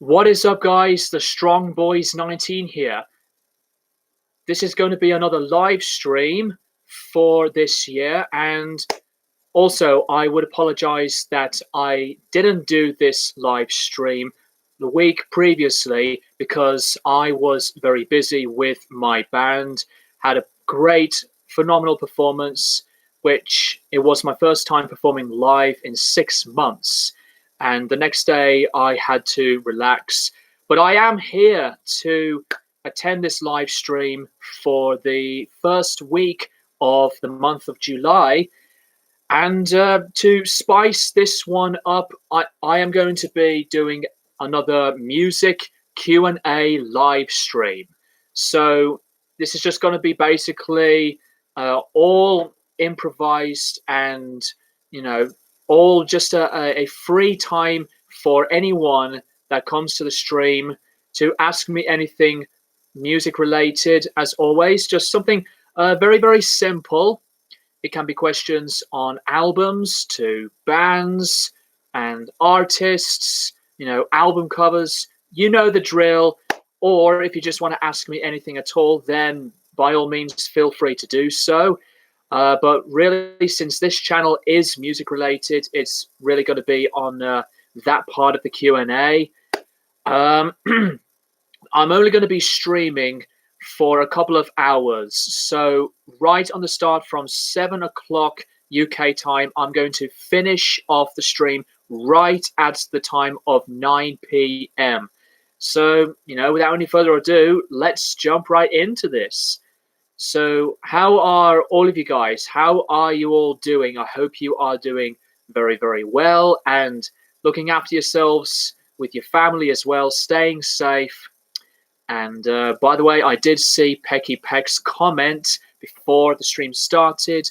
What is up, guys? The Strong Boys 19 here. This is going to be another live stream for this year, and also I would apologize that I didn't do this live stream the week previously because I was very busy with my band. Had a great, phenomenal performance, which it was my first time performing live in 6 months. And the next day I had to relax. But I am here to attend this live stream for the first week of the month of July. And to spice this one up, I am going to be doing another music Q&A live stream. So this is just going to be basically all improvised and, all just a free time for anyone that comes to the stream to ask me anything music related. As always, just something very, very simple. It can be questions on albums to bands and artists, album covers. You know the drill. Or if you just want to ask me anything at all, then by all means, feel free to do so. But really, since this channel is music related, it's really going to be on that part of the Q&A. I'm only going to be streaming for a couple of hours. So right on the start from 7 o'clock UK time, I'm going to finish off the stream right at the time of 9 p.m. So, without any further ado, let's jump right into this. So how are all of you guys? How are you all doing? I hope you are doing very, very well and looking after yourselves with your family as well, staying safe. And by the way, I did see Pecky Peck's comment before the stream started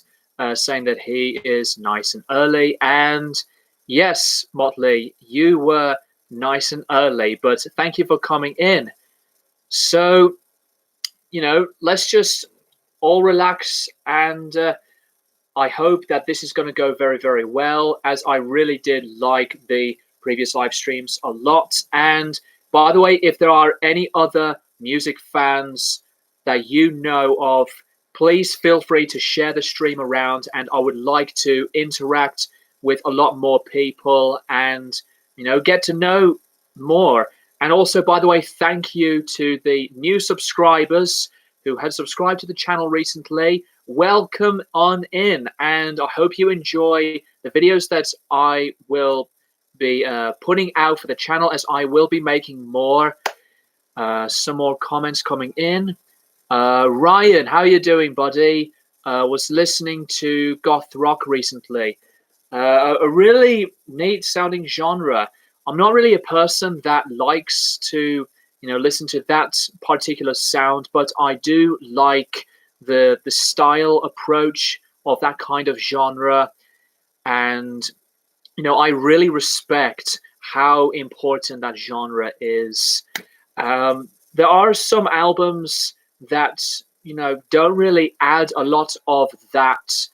saying that he is nice and early. And yes, Motley, you were nice and early, but thank you for coming in. So, let's just all relax, and I hope that this is going to go very, very well, as I really did like the previous live streams a lot. And by the way, if there are any other music fans that you know of, please feel free to share the stream around, and I would like to interact with a lot more people and, get to know more. And also, by the way, thank you to the new subscribers who had subscribed to the channel recently. Welcome on in, and I hope you enjoy the videos that I will be putting out for the channel, as I will be making more. Some more comments coming in. Ryan, how are you doing, buddy? Was listening to goth rock recently. A really neat sounding genre. I'm not really a person that likes to listen to that particular sound, but I do like the style approach of that kind of genre. And, I really respect how important that genre is. There are some albums that, don't really add a lot of that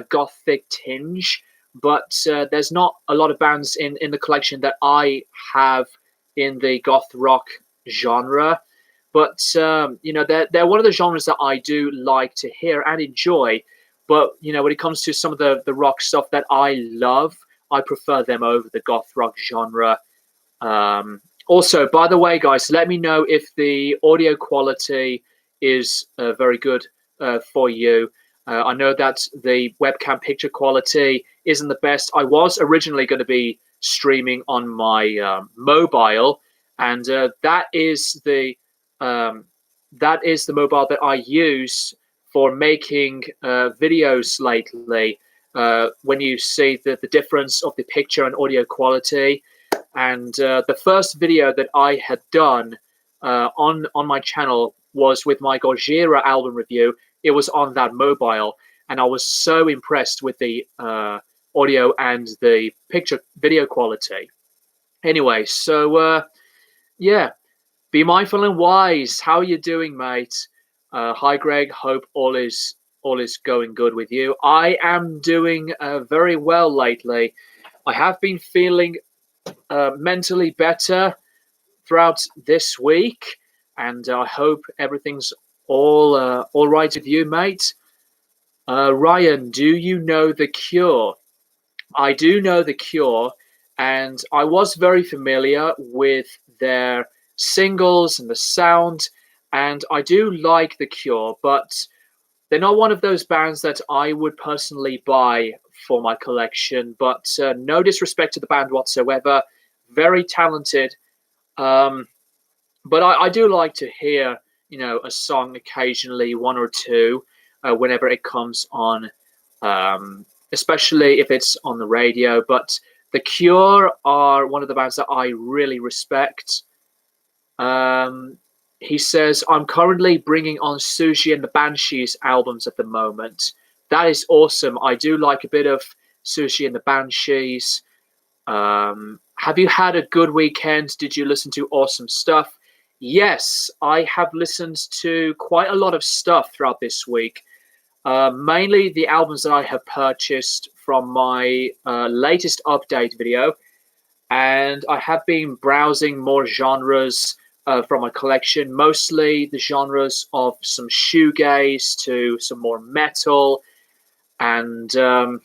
gothic tinge, but there's not a lot of bands in the collection that I have in the goth rock genre. But, they're one of the genres that I do like to hear and enjoy. But, when it comes to some of the rock stuff that I love, I prefer them over the goth rock genre. Also, by the way, guys, let me know if the audio quality is very good for you. I know that the webcam picture quality isn't the best. I was originally going to be streaming on my mobile, and that is the mobile that I use for making videos lately. When you see the difference of the picture and audio quality, and the first video that I had done on my channel was with my Gojira album review. It was on that mobile, and I was so impressed with the audio and the picture video quality. Anyway, so yeah, be mindful and wise. How are you doing, mate? Hi, Greg. Hope all is going good with you. I am doing very well lately. I have been feeling mentally better throughout this week, and I hope everything's all right with you, mate. Ryan, do you know The Cure? I do know The Cure, and I was very familiar with their singles and the sound, and I do like The Cure, but they're not one of those bands that I would personally buy for my collection. But no disrespect to the band whatsoever, very talented. Um, but I do like to hear, a song occasionally, one or two, whenever it comes on, especially if it's on the radio. But The Cure are one of the bands that I really respect. Um, he says, I'm currently bringing on Sushi and the Banshees albums at the moment. That is awesome. I do like a bit of Sushi and the Banshees. Have you had a good weekend? Did you listen to awesome stuff? Yes, I have listened to quite a lot of stuff throughout this week. Mainly the albums that I have purchased from my latest update video. And I have been browsing more genres from my collection, mostly the genres of some shoegaze to some more metal and, some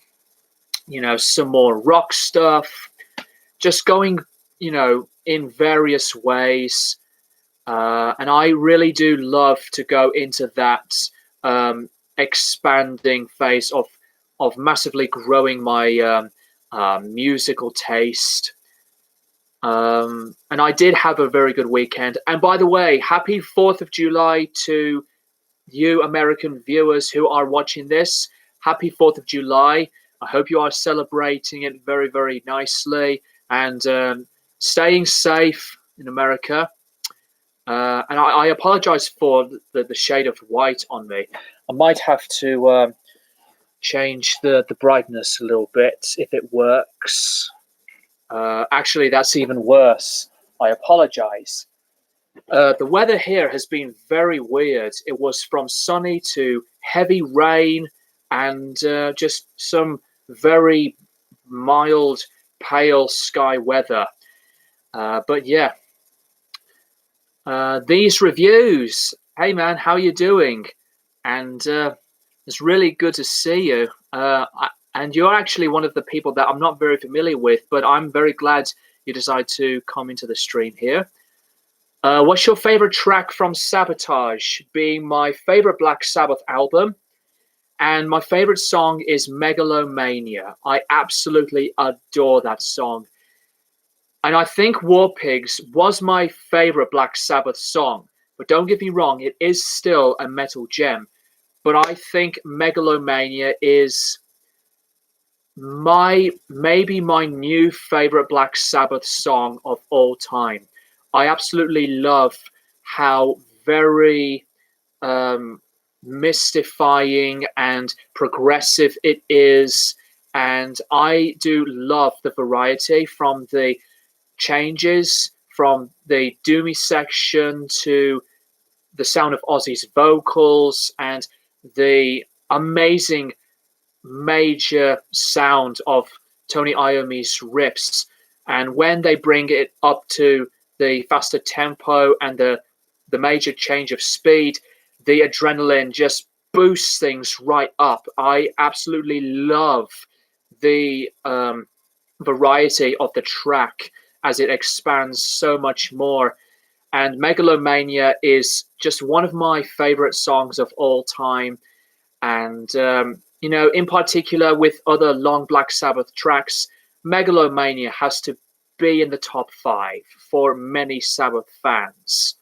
more rock stuff. Just going, in various ways. And I really do love to go into that expanding phase of massively growing my musical taste. And I did have a very good weekend. And by the way, happy 4th of July to you American viewers who are watching this. Happy 4th of July. I hope you are celebrating it very, very nicely and staying safe in America. And I apologize for the shade of white on me. I might have to change the brightness a little bit if it works. Actually, that's even worse. I apologize. The weather here has been very weird. It was from sunny to heavy rain and just some very mild, pale sky weather. But yeah, these reviews. Hey man, how you doing? And it's really good to see you. And you're actually one of the people that I'm not very familiar with, but I'm very glad you decided to come into the stream here. What's your favorite track from Sabotage? Being my favorite Black Sabbath album. And my favorite song is Megalomania. I absolutely adore that song. And I think War Pigs was my favorite Black Sabbath song. But don't get me wrong, it is still a metal gem. But I think Megalomania is maybe my new favorite Black Sabbath song of all time. I absolutely love how very mystifying and progressive it is, and I do love the variety from the changes from the doomy section to the sound of Ozzy's vocals and the amazing major sound of Tony Iommi's riffs. And when they bring it up to the faster tempo and the major change of speed, the adrenaline just boosts things right up. I absolutely love the variety of the track as it expands so much more. And Megalomania is just one of my favorite songs of all time. And, in particular with other long Black Sabbath tracks, Megalomania has to be in the top 5 for many Sabbath fans.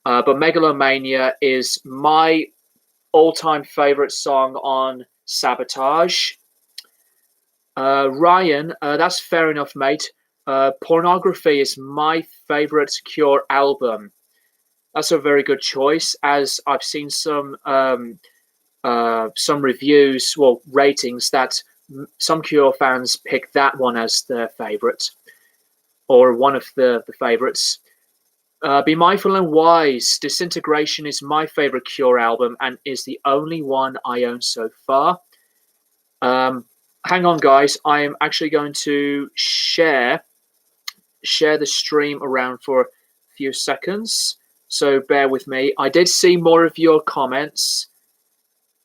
But Megalomania is my all-time favorite song on Sabotage. Ryan, that's fair enough, mate. Pornography is my favorite Cure album. That's a very good choice, as I've seen some reviews, well, ratings that some Cure fans pick that one as their favorite, or one of the favorites. Be Mindful and Wise. Disintegration is my favorite Cure album and is the only one I own so far. Hang on, guys. I am actually going to share the stream around for a few seconds, so bear with me. I did see more of your comments,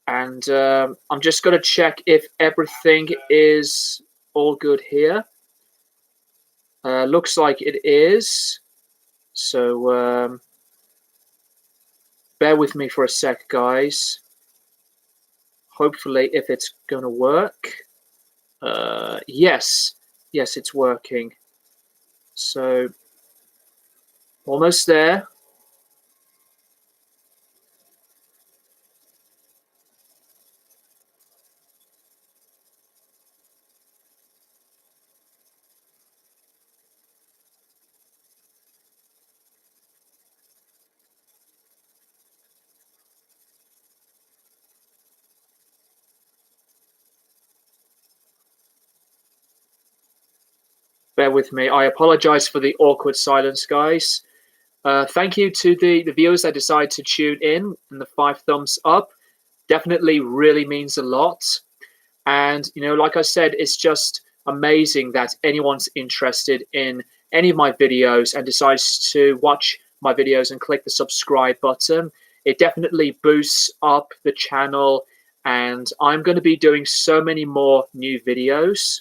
and I'm just going to check if everything is all good here. Looks like it is. So bear with me for a sec, guys. Hopefully, if it's going to work. Yes, it's working. So almost there. Bear with me. I apologize for the awkward silence, guys. Thank you to the viewers that decide to tune in, and the 5 thumbs up. Definitely really means a lot. And, like I said, it's just amazing that anyone's interested in any of my videos and decides to watch my videos and click the subscribe button. It definitely boosts up the channel, and I'm going to be doing so many more new videos.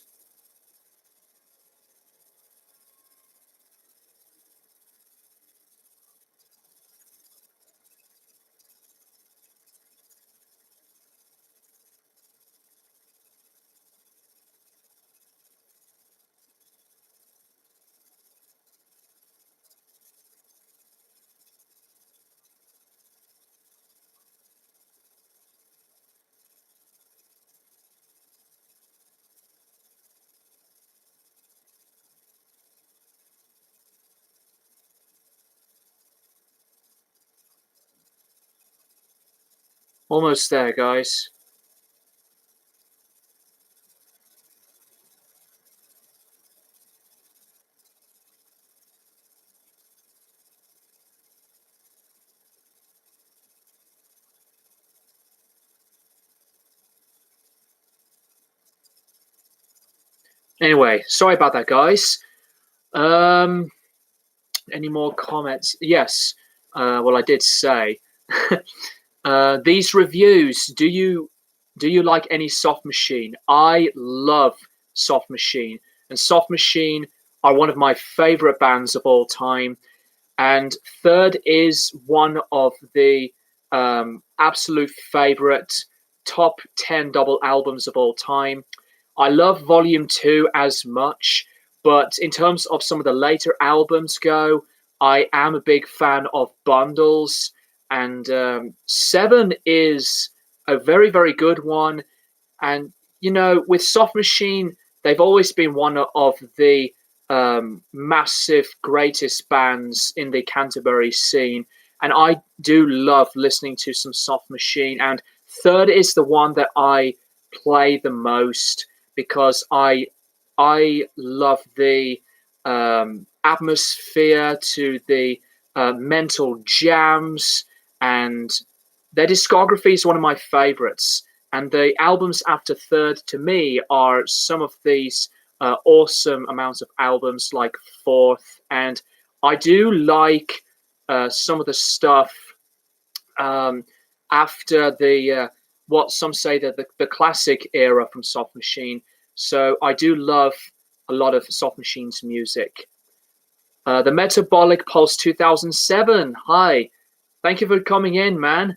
Almost there, guys. Anyway, sorry about that, guys. Any more comments? Yes. Well, I did say these reviews. Do you like any Soft Machine? I love Soft Machine, and Soft Machine are one of my favorite bands of all time. And Third is one of the absolute favorite top 10 double albums of all time. I love Volume 2 as much, but in terms of some of the later albums go, I am a big fan of Bundles, and 7 is a very, very good one. And, with Soft Machine, they've always been one of the massive, greatest bands in the Canterbury scene. And I do love listening to some Soft Machine. And Third is the one that I play the most, because I love the atmosphere to the mental jams, and their discography is one of my favorites. And the albums after Third, to me, are some of these awesome amounts of albums, like Fourth. And I do like some of the stuff after the what some say that the classic era from Soft Machine. So I do love a lot of Soft Machine's music. The Metabolic Pulse 2007. Hi, thank you for coming in, man.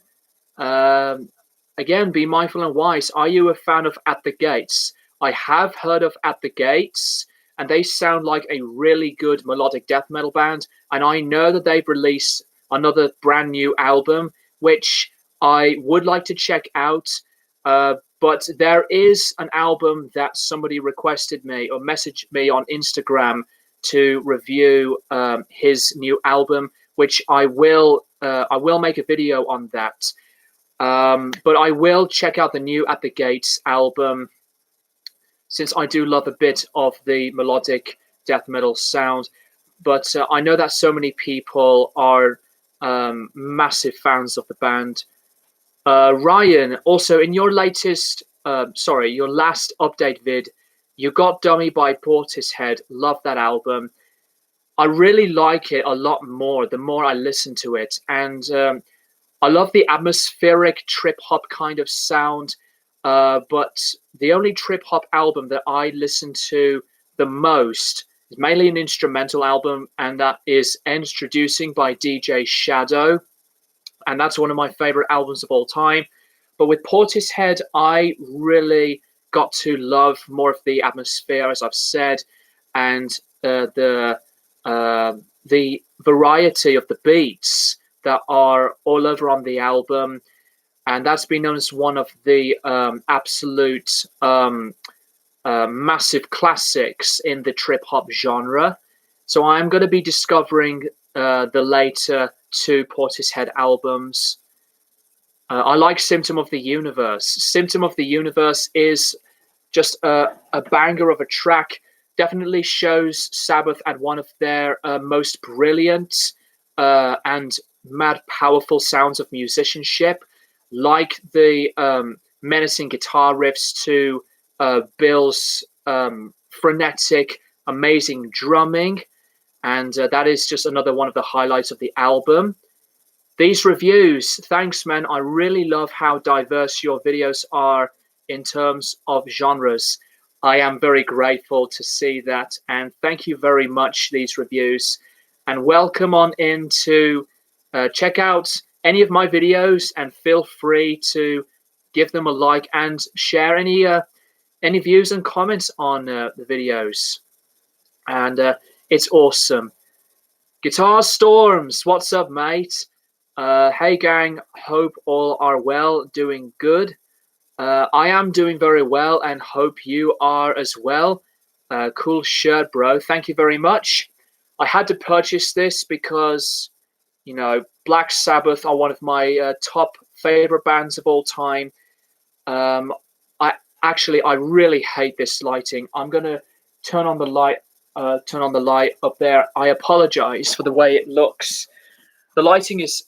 Again, be mindful and wise. Are you a fan of At the Gates? I have heard of At the Gates, and they sound like a really good melodic death metal band. And I know that they've released another brand new album, which I would like to check out. But there is an album that somebody requested me or messaged me on Instagram to review his new album, which I will make a video on that. But I will check out the new At the Gates album, since I do love a bit of the melodic death metal sound. But I know that so many people are massive fans of the band. Ryan, also in your latest, your last update vid, You Got Dummy by Portishead. Love that album. I really like it a lot more the more I listen to it. And I love the atmospheric trip hop kind of sound. But the only trip hop album that I listen to the most is mainly an instrumental album, and that is Introducing by DJ Shadow. And that's one of my favorite albums of all time. But with Portishead, I really got to love more of the atmosphere, as I've said, and the variety of the beats that are all over on the album. And that's been known as one of the absolute massive classics in the trip hop genre. So I'm going to be discovering the later two Portishead albums. I like Symptom of the Universe. Symptom of the Universe is just a banger of a track. Definitely shows Sabbath at one of their most brilliant and mad powerful sounds of musicianship, like the menacing guitar riffs to Bill's frenetic, amazing drumming. And that is just another one of the highlights of the album. These reviews, thanks, man. I really love how diverse your videos are in terms of genres. I am very grateful to see that. And thank you very much, these reviews. And welcome on in to check out any of my videos, and feel free to give them a like and share any views and comments on the videos. And it's awesome. Guitar Storms, what's up, mate? Hey gang, hope all are well, doing good. I am doing very well and hope you are as well. Cool shirt, bro. Thank you very much. I had to purchase this because, you know, Black Sabbath are one of my top favorite bands of all time. I really hate this lighting. I'm gonna turn on the light up there. I apologize for the way it looks. The lighting is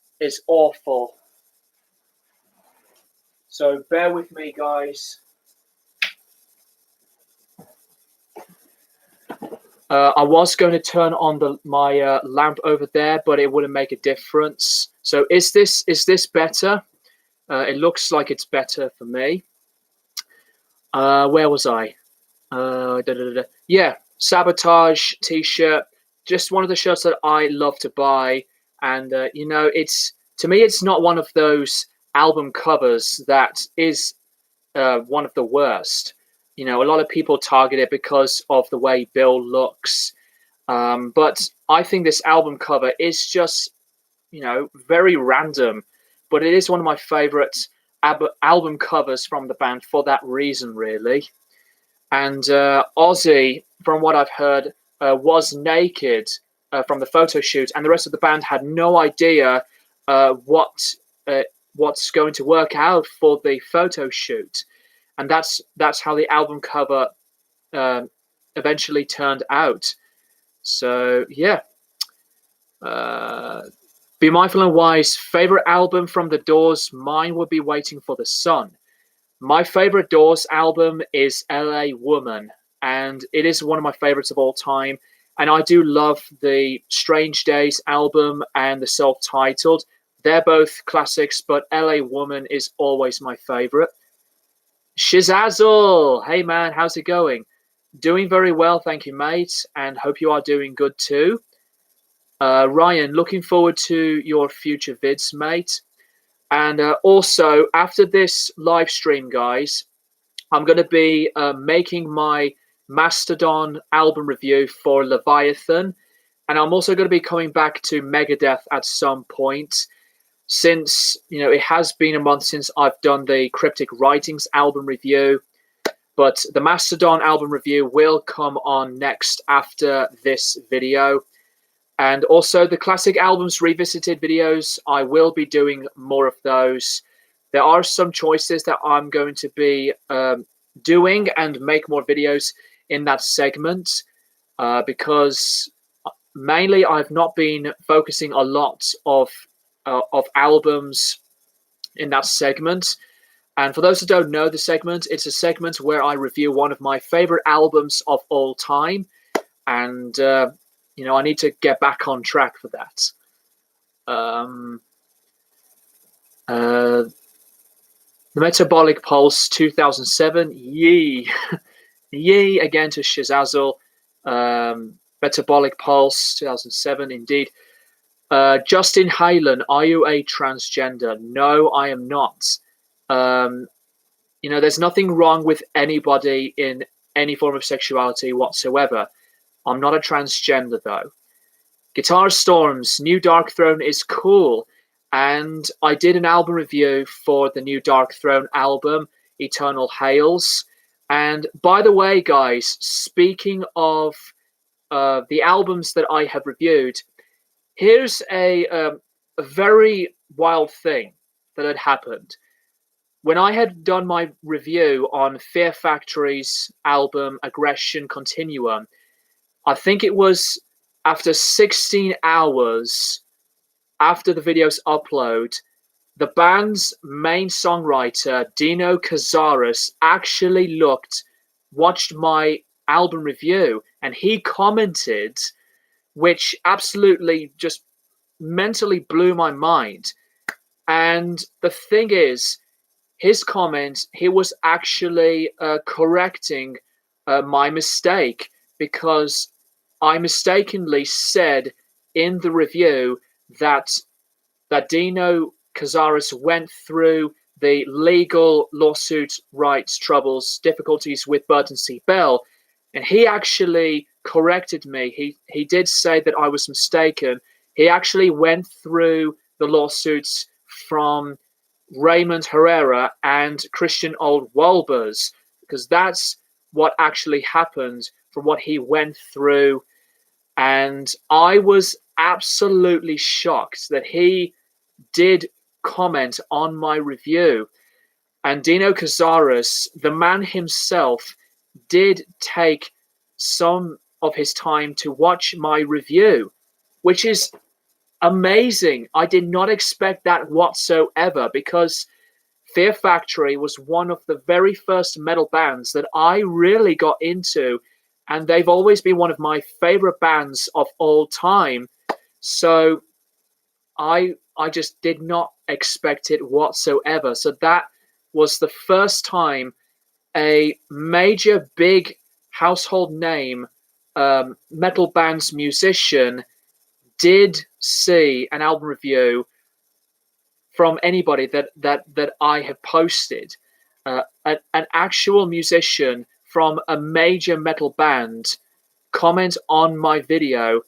awful. So bear with me, guys. I was going to turn on my lamp over there, but it wouldn't make a difference. So is this better? It looks like it's better for me. Where was I? Yeah, Sabotage t-shirt. Just one of the shirts that I love to buy. And, you know, to me, it's not one of those album covers that is one of the worst. You know, a lot of people target it because of the way Bill looks. But I think this album cover is just, you know, very random. But it is one of my favorite album covers from the band for that reason, really. And Ozzy, from what I've heard, was naked from the photo shoot, and the rest of the band had no idea what's going to work out for the photo shoot. And that's how the album cover eventually turned out. So yeah. Be Mindful and Wise, favorite album from The Doors. Mine would be Waiting for the Sun. My favorite Doors album is LA Woman, and it is one of my favorites of all time. And I do love the Strange Days album and the self-titled. They're both classics, but LA Woman is always my favorite. Shizazzle, hey man, how's it going? Doing very well, thank you, mate, and hope you are doing good too. Ryan, looking forward to your future vids, mate. And also, after this live stream, guys, I'm going to be making my Mastodon album review for Leviathan. And I'm also going to be coming back to Megadeth at some point, since, you know, it has been a month since I've done the Cryptic Writings album review. But the Mastodon album review will come on next after this video. And also the classic albums revisited videos, I will be doing more of those. There are some choices that I'm going to be doing and make more videos in that segment because mainly I've not been focusing a lot of albums in that segment. And for those who don't know the segment, it's a segment where I review one of my favorite albums of all time. And I need to get back on track for that. The Metabolic Pulse 2007, yee. Yee again to Shazazel. Metabolic Pulse 2007, indeed. Justin Halen, are you a transgender? No, I am not. There's nothing wrong with anybody in any form of sexuality whatsoever. I'm not a transgender, though. Guitar Storms, New Dark Throne is cool. And I did an album review for the new Dark Throne album, Eternal Hails. And by the way, guys, speaking of the albums that I have reviewed, here's a very wild thing that had happened. When I had done my review on Fear Factory's album Aggression Continuum, I think it was after 16 hours after the video's upload, the band's main songwriter, Dino Cazares, actually watched my album review, and he commented, which absolutely just mentally blew my mind. And the thing is, his comment, he was actually correcting my mistake, because I mistakenly said in the review that Dino Cazares went through the legal lawsuit rights troubles, difficulties with Burton C. Bell, and he actually corrected me. He did say that I was mistaken. He actually went through the lawsuits from Raymond Herrera and Christian Old Wolbers, because that's what actually happened from what he went through. And I was absolutely shocked that he did comment on my review. And Dino Cazares, the man himself, did take some of his time to watch my review, which is amazing. I did not expect that whatsoever, because Fear Factory was one of the very first metal bands that I really got into, and they've always been one of my favorite bands of all time. So I just did not expect it whatsoever. So that was the first time a major, big household name metal band's musician did see an album review from anybody that I have posted. An actual musician from a major metal band comment on my video.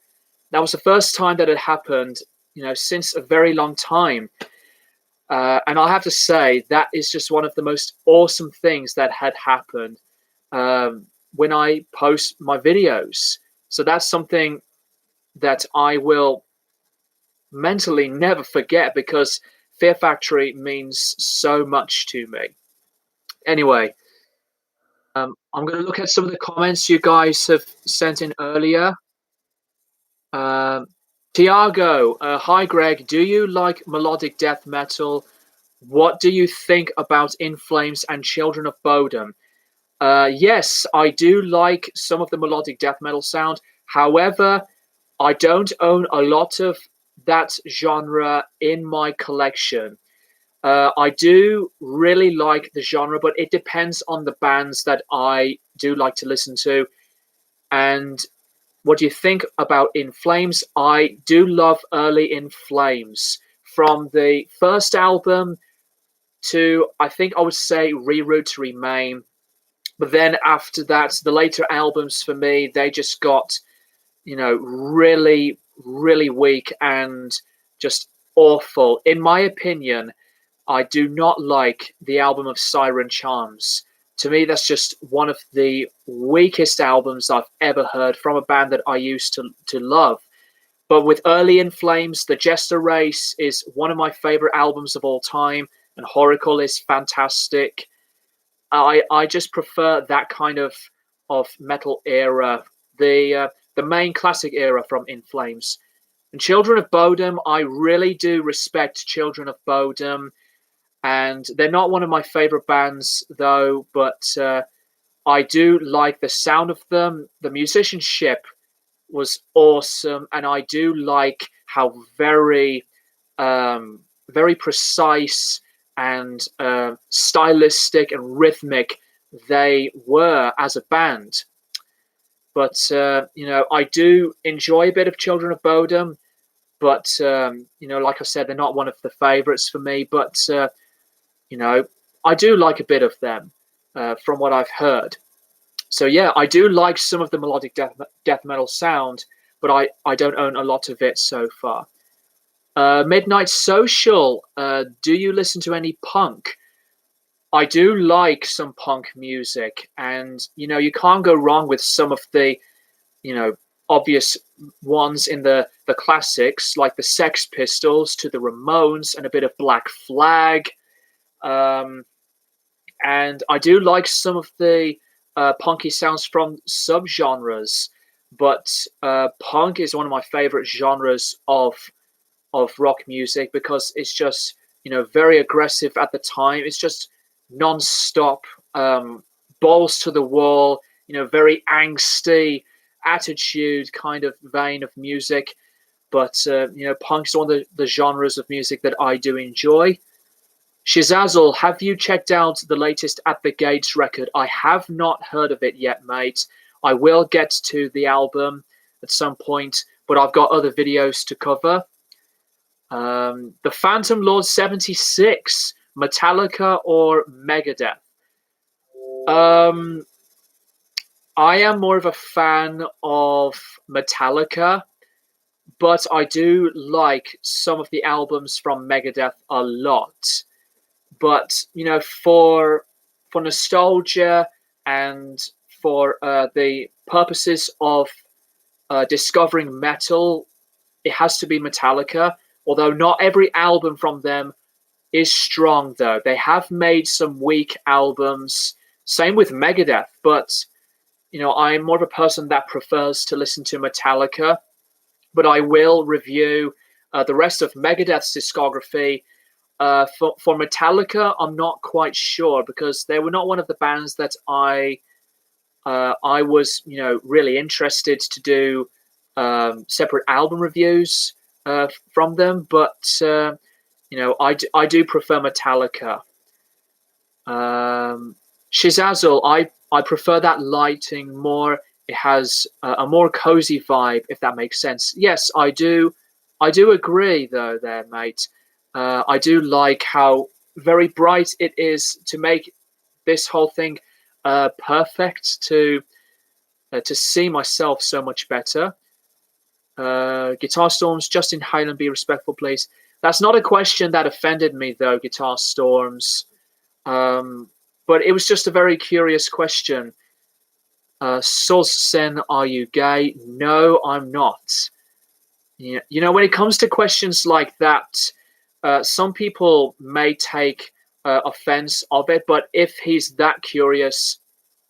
That was the first time that had happened, since a very long time. And I have to say, that is just one of the most awesome things that had happened when I post my videos. So that's something that I will mentally never forget, because Fear Factory means so much to me. Anyway, I'm going to look at some of the comments you guys have sent in earlier. Tiago, hi Greg, do you like melodic death metal? What do you think about In Flames and Children of Bodom? Yes, I do like some of the melodic death metal sound. However, I don't own a lot of that genre in my collection. I do really like the genre, but it depends on the bands that I do like to listen to. And what do you think about In Flames? I do love early In Flames. From the first album to, I think I would say, Reroute to Remain. But then after that, the later albums for me, they just got, really, really weak and just awful. In my opinion, I do not like the album of Siren Charms. To me, that's just one of the weakest albums I've ever heard from a band that I used to love. But with Early In Flames, The Jester Race is one of my favorite albums of all time, and Horacle is fantastic. I just prefer that kind of metal era, the main classic era from In Flames. And Children of Bodom, I really do respect Children of Bodom. And they're not one of my favorite bands, though, but I do like the sound of them. The musicianship was awesome, and I do like how very precise and stylistic and rhythmic they were as a band. But I do enjoy a bit of Children of Bodom, but like I said, they're not one of the favorites for me. But I do like a bit of them from what I've heard. So yeah, I do like some of the melodic death metal sound, but I don't own a lot of it so far. Midnight Social, do you listen to any punk? I do like some punk music, and you can't go wrong with some of the obvious ones in the classics, like the Sex Pistols to the Ramones and a bit of Black Flag. And I do like some of the punky sounds from subgenres, but punk is one of my favorite genres of rock music because it's just very aggressive at the time. It's just non-stop, balls to the wall, very angsty attitude kind of vein of music. But punk's one of the genres of music that I do enjoy. Shizazzle, have you checked out the latest At the Gates record? I have not heard of it yet, mate. I will get to the album at some point, but I've got other videos to cover. The Phantom Lord 76, Metallica or Megadeth? I am more of a fan of Metallica, but I do like some of the albums from Megadeth a lot. But for nostalgia and for the purposes of discovering metal, it has to be Metallica. Although not every album from them is strong, though. They have made some weak albums. Same with Megadeth, but I'm more of a person that prefers to listen to Metallica. But I will review the rest of Megadeth's discography. For Metallica, I'm not quite sure because they were not one of the bands that I was really interested to do separate album reviews from them. But I do prefer Metallica. Shizazzle, I prefer that lighting more. It has a more cozy vibe, if that makes sense. Yes, I do agree, though, there, mate. I do like how very bright it is to make this whole thing perfect to see myself so much better. Guitar Storms, Justin Hyland, be respectful, please. That's not a question that offended me, though, Guitar Storms. But it was just a very curious question. Sen, are you gay? No, I'm not. When it comes to questions like that, some people may take offense of it, but if he's that curious,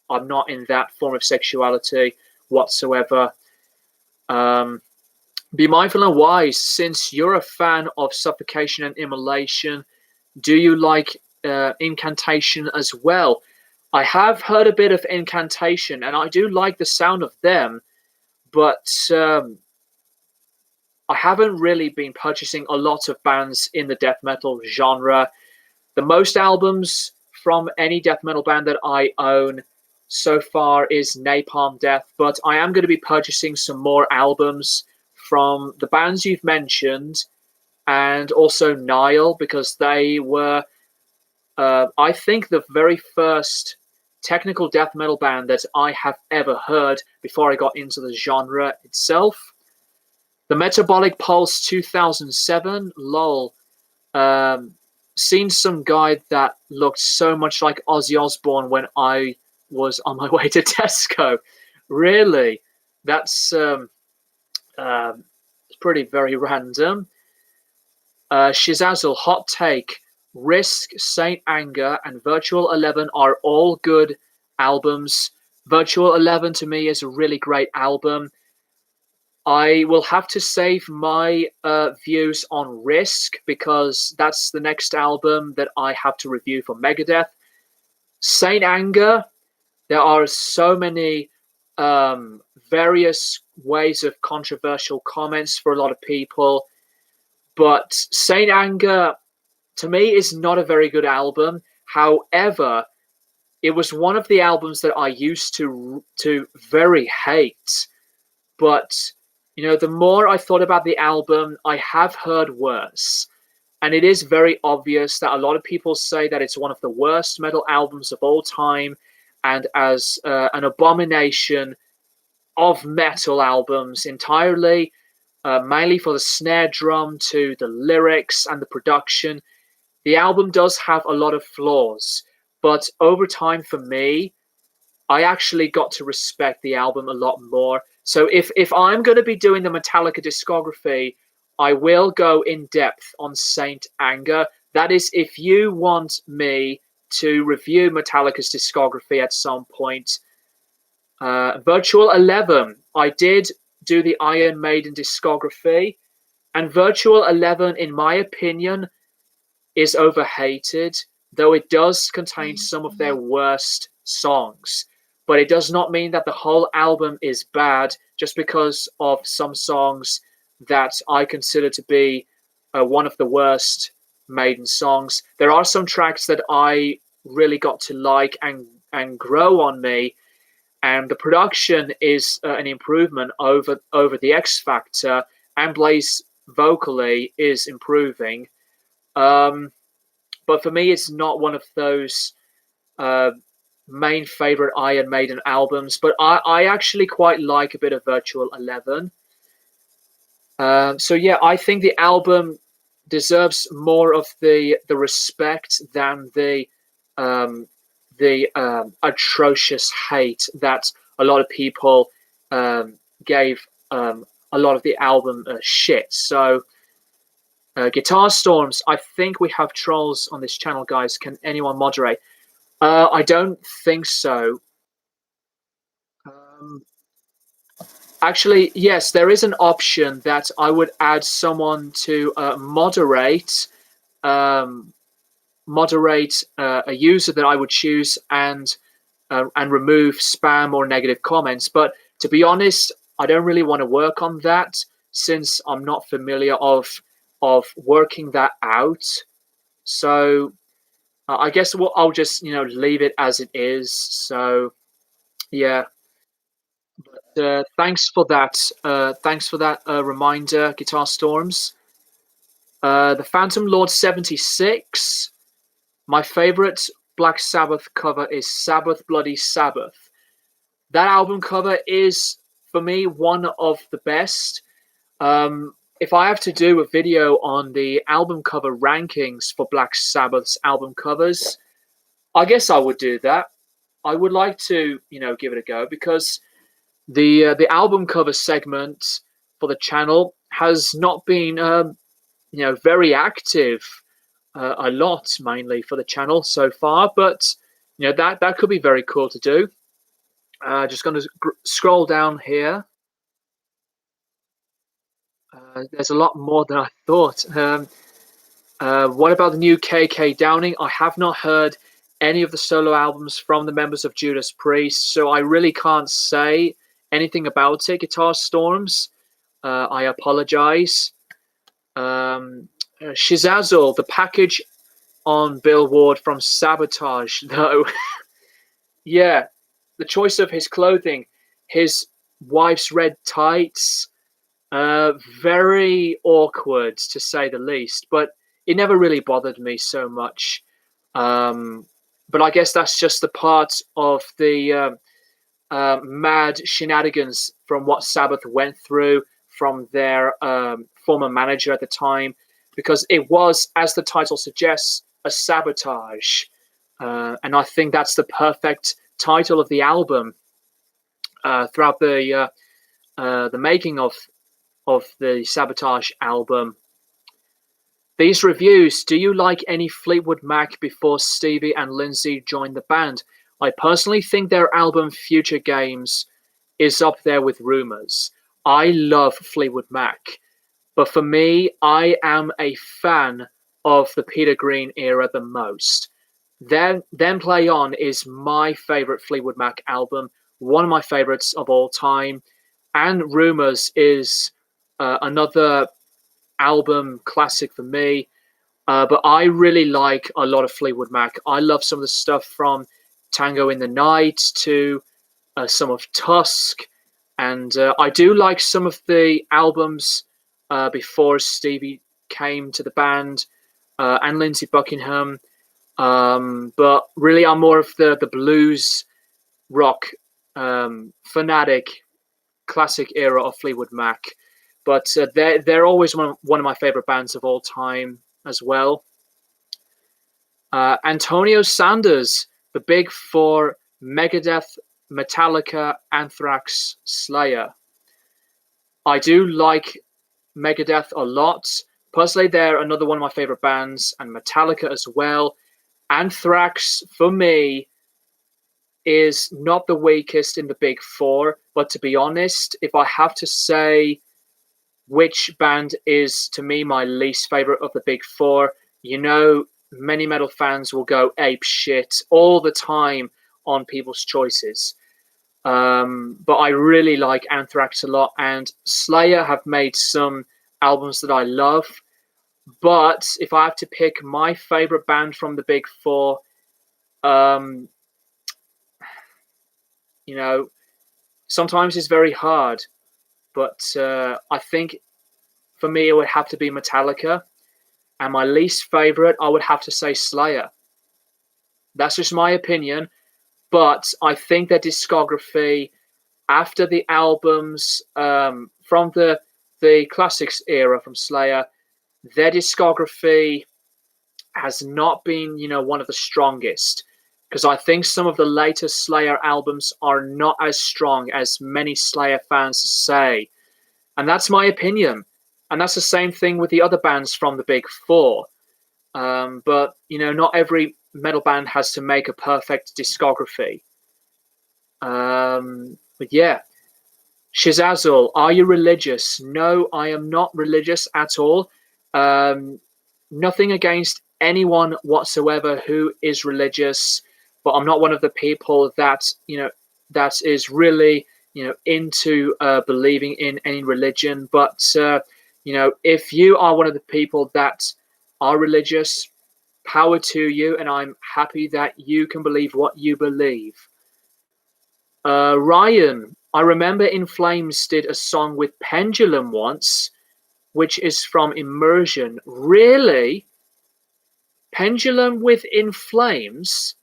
I'm not in that form of sexuality whatsoever. Be mindful and wise. Since you're a fan of suffocation and immolation, do you like incantation as well? I have heard a bit of incantation, and I do like the sound of them, but I haven't really been purchasing a lot of bands in the death metal genre. The most albums from any death metal band that I own so far is Napalm Death, but I am going to be purchasing some more albums from the bands you've mentioned, and also Nile, because they were, I think, the very first technical death metal band that I have ever heard before I got into the genre itself. The Metabolic Pulse 2007, lol. Seen some guy that looked so much like Ozzy Osbourne when I was on my way to Tesco. Really? That's pretty very random. Shizazzle, hot take. Risk, Saint Anger, and Virtual 11 are all good albums. Virtual 11 to me is a really great album. I will have to save my views on Risk because that's the next album that I have to review for Megadeth. Saint Anger, there are so many various ways of controversial comments for a lot of people. But Saint Anger, to me, is not a very good album. However, it was one of the albums that I used to very hate. But the more I thought about the album, I have heard worse. And it is very obvious that a lot of people say that it's one of the worst metal albums of all time, and as an abomination of metal albums entirely, mainly for the snare drum to the lyrics and the production. The album does have a lot of flaws, but over time for me, I actually got to respect the album a lot more. So if I'm going to be doing the Metallica discography, I will go in depth on Saint Anger. That is, if you want me to review Metallica's discography at some point. Virtual 11, I did do the Iron Maiden discography, and Virtual 11, in my opinion, is overhated, though it does contain some of their worst songs. But it does not mean that the whole album is bad just because of some songs that I consider to be one of the worst Maiden songs. There are some tracks that I really got to like and grow on me, and the production is an improvement over the X Factor, and Blaze vocally is improving. But for me, it's not one of those main favorite Iron Maiden albums. But I actually quite like a bit of Virtual 11. So yeah, I think the album deserves more of the respect than the atrocious hate that a lot of people gave a lot of the album shit. So Guitar Storms, I think we have trolls on this channel, guys. Can anyone moderate? I don't think so. Actually, yes, there is an option that I would add someone to moderate a user that I would choose and remove spam or negative comments. But to be honest, I don't really want to work on that since I'm not familiar of working that out. So I guess I'll just leave it as it is. So yeah. Thanks for that. Thanks for that reminder, Guitar Storms. The Phantom Lord 76. My favorite Black Sabbath cover is Sabbath Bloody Sabbath. That album cover is, for me, one of the best. If I have to do a video on the album cover rankings for Black Sabbath's album covers, I guess I would do that. I would like to, give it a go, because the album cover segment for the channel has not been, very active. A lot, mainly for the channel so far, but that could be very cool to do. Just going to scroll down here. There's a lot more than I thought. What about the new KK Downing? I have not heard any of the solo albums from the members of Judas Priest, so I really can't say anything about it. Guitar Storms, I apologize. Shizazzle, the package on Billboard from Sabotage, though. Yeah, the choice of his clothing, his wife's red tights, very awkward to say the least, but it never really bothered me so much. But I guess that's just the part of the mad shenanigans from what Sabbath went through from their former manager at the time, because it was, as the title suggests, a sabotage. And I think that's the perfect title of the album. Throughout the making of the Sabotage album. These reviews, do you like any Fleetwood Mac before Stevie and Lindsay joined the band? I personally think their album Future Games is up there with Rumours. I love Fleetwood Mac, but for me, I am a fan of the Peter Green era the most. Then Play On is my favourite Fleetwood Mac album, one of my favourites of all time. and Rumors is another album classic for me. But I really like a lot of Fleetwood Mac. I love some of the stuff from Tango in the Night to some of Tusk, and I do like some of the albums before Stevie came to the band and Lindsey Buckingham. But really, I'm more of the blues rock fanatic classic era of Fleetwood Mac. But they're always one of my favorite bands of all time as well. Antonio Sanders, the big four: Megadeth, Metallica, Anthrax, Slayer. I do like Megadeth a lot. Personally, they're another one of my favorite bands, and Metallica as well. Anthrax, for me, is not the weakest in the big four, but to be honest, if I have to say which band is, to me, my least favorite of the big four, many metal fans will go ape shit all the time on people's choices. But I really like Anthrax a lot, and Slayer have made some albums that I love. But if I have to pick my favorite band from the big four, um, sometimes it's very hard. But I think for me it would have to be Metallica, and my least favorite I would have to say Slayer. That's just my opinion, but I think their discography after the albums from the classics era from Slayer, their discography has not been, one of the strongest. Because I think some of the later Slayer albums are not as strong as many Slayer fans say. And that's my opinion. And that's the same thing with the other bands from the big four. But, not every metal band has to make a perfect discography. But yeah. Shizazel, are you religious? No, I am not religious at all. Nothing against anyone whatsoever who is religious, but I'm not one of the people that is really into believing in any religion. But if you are one of the people that are religious, power to you, and I'm happy that you can believe what you believe. Ryan, I remember In Flames did a song with Pendulum once, which is from Immersion. Really? Pendulum with In Flames?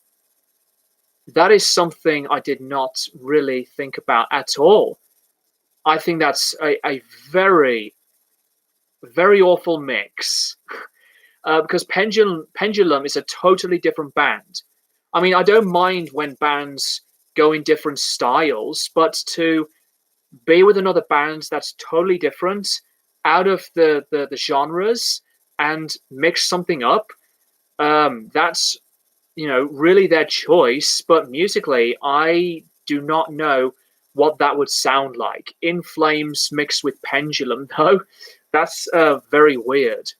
That is something I did not really think about at all. I think that's a very, very awful mix. Because Pendulum is a totally different band. I mean, I don't mind when bands go in different styles, but to be with another band that's totally different out of the genres and mix something up, that's really their choice. But musically, I do not know what that would sound like. In Flames mixed with Pendulum, though, that's very weird.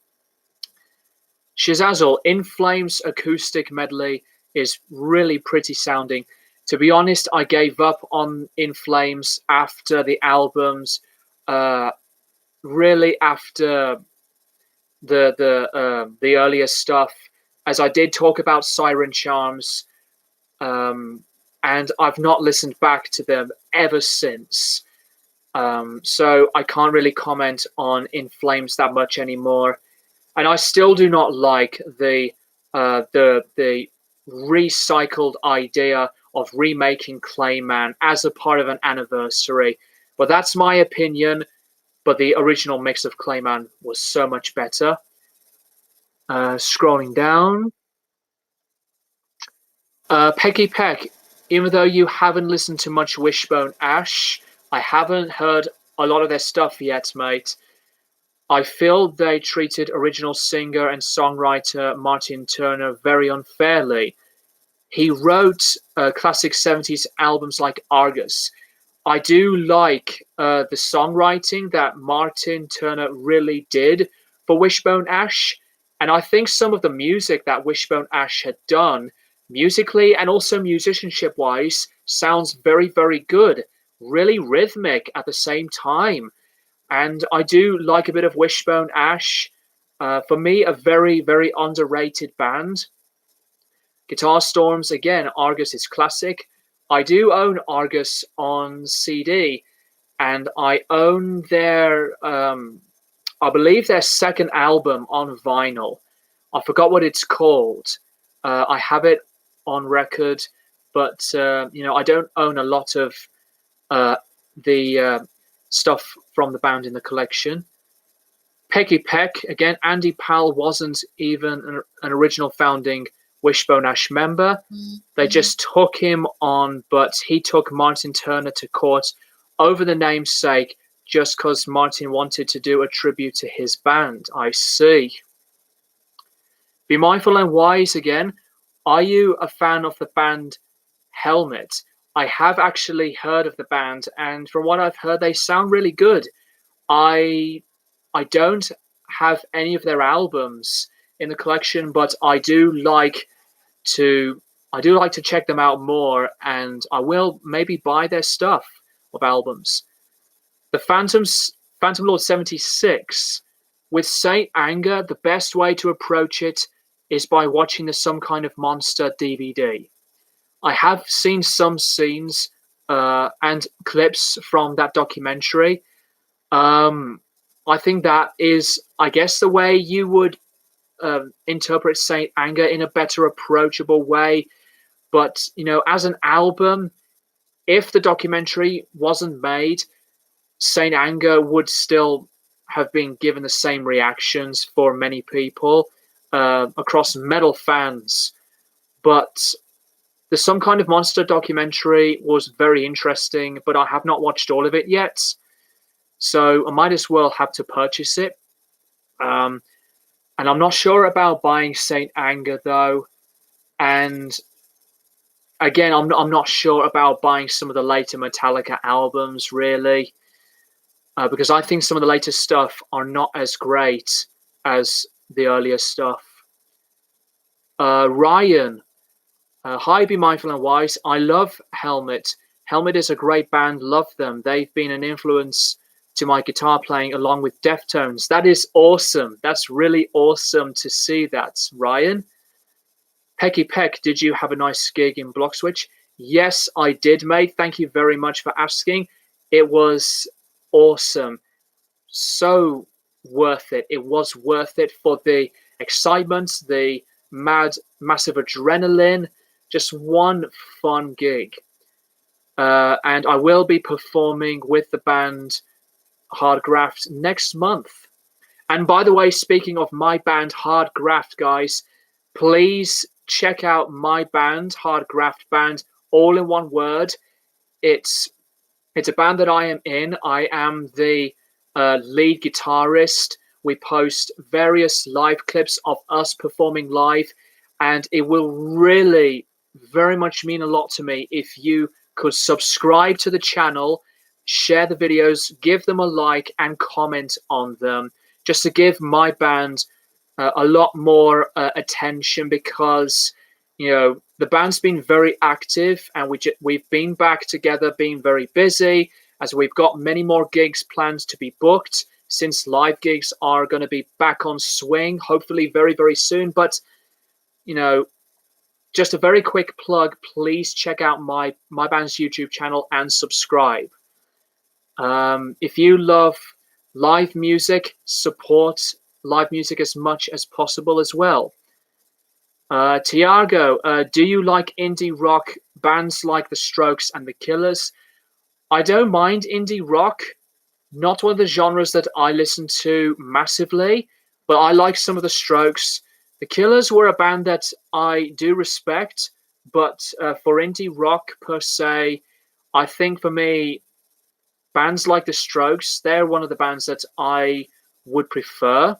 Shizazel, In Flames acoustic medley is really pretty sounding. To be honest, I gave up on In Flames after the albums, really after the earlier stuff, as I did talk about Siren Charms, and I've not listened back to them ever since. So I can't really comment on In Flames that much anymore, and I still do not like the recycled idea of remaking Clayman as a part of an anniversary. But that's my opinion. But the original mix of Clayman was so much better. Scrolling down. Peggy Peck, even though you haven't listened to much Wishbone Ash, I haven't heard a lot of their stuff yet, mate. I feel they treated original singer and songwriter Martin Turner very unfairly. He wrote classic 70s albums like Argus. I do like the songwriting that Martin Turner really did for Wishbone Ash, and I think some of the music that Wishbone Ash had done, musically and also musicianship-wise, sounds very, very good. really rhythmic at the same time. And I do like a bit of Wishbone Ash. For me, a very, very underrated band. Guitar Storms, again, Argus is classic. I do own Argus on CD, and I own their, I believe their second album on vinyl. I forgot what it's called. I have it on record, but I don't own a lot of the stuff from the band in the collection. Peggy Peck, again, Andy Powell wasn't even an original founding Wishbone Ash member. They just took him on, but he took Martin Turner to court over the namesake just because Martin wanted to do a tribute to his band. I see. Be Mindful and Wise again. Are you a fan of the band Helmet? I have actually heard of the band, and from what I've heard, they sound really good. I don't have any of their albums in the collection, but I do like to check them out more, and I will maybe buy their stuff of albums. The Phantom Lord 76. With Saint Anger, the best way to approach it is by watching the Some Kind of Monster DVD. I have seen some scenes and clips from that documentary. I think that is, I guess, the way you would interpret Saint Anger in a better approachable way. But, as an album, if the documentary wasn't made, Saint Anger would still have been given the same reactions for many people across metal fans. But the Some Kind of Monster documentary was very interesting, but I have not watched all of it yet. So I might as well have to purchase it. And I'm not sure about buying Saint Anger, though. And again, I'm not sure about buying some of the later Metallica albums, really. Because I think some of the later stuff are not as great as the earlier stuff. Ryan, hi, Be Mindful and Wise. I love Helmet. Helmet is a great band. Love them. They've been an influence to my guitar playing along with Deftones. That is awesome. That's really awesome to see that, Ryan. Pecky Peck, did you have a nice gig in Blockswitch? Yes, I did, mate. Thank you very much for asking. It was awesome. So worth it. It was worth it for the excitement, the massive adrenaline. Just one fun gig. And I will be performing with the band Hard Graft next month. And by the way, speaking of my band Hard Graft, guys, please check out my band, Hard Graft Band, all in one word. It's a band that I am in. I am the lead guitarist. We post various live clips of us performing live, and it will really very much mean a lot to me if you could subscribe to the channel, share the videos, give them a like, and comment on them, just to give my band a lot more attention, because the band's been very active, and we've been back together, being very busy, as we've got many more gigs planned to be booked, since live gigs are going to be back on swing, hopefully very, very soon. But just a very quick plug, please check out my band's YouTube channel and subscribe. If you love live music, support live music as much as possible as well. Tiago, do you like indie rock bands like The Strokes and The Killers? I don't mind indie rock, not one of the genres that I listen to massively, but I like some of The Strokes. The Killers were a band that I do respect, but for indie rock per se, I think for me, bands like The Strokes, they're one of the bands that I would prefer.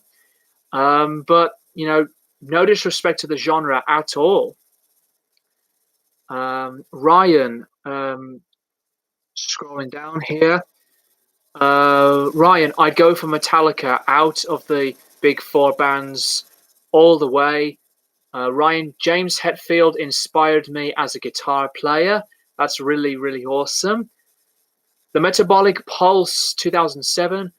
But, no disrespect to the genre at all. Ryan, scrolling down here. Ryan, I'd go for Metallica out of the big four bands all the way. Ryan, James Hetfield inspired me as a guitar player. That's really, really awesome. The Metabolic Pulse 2007.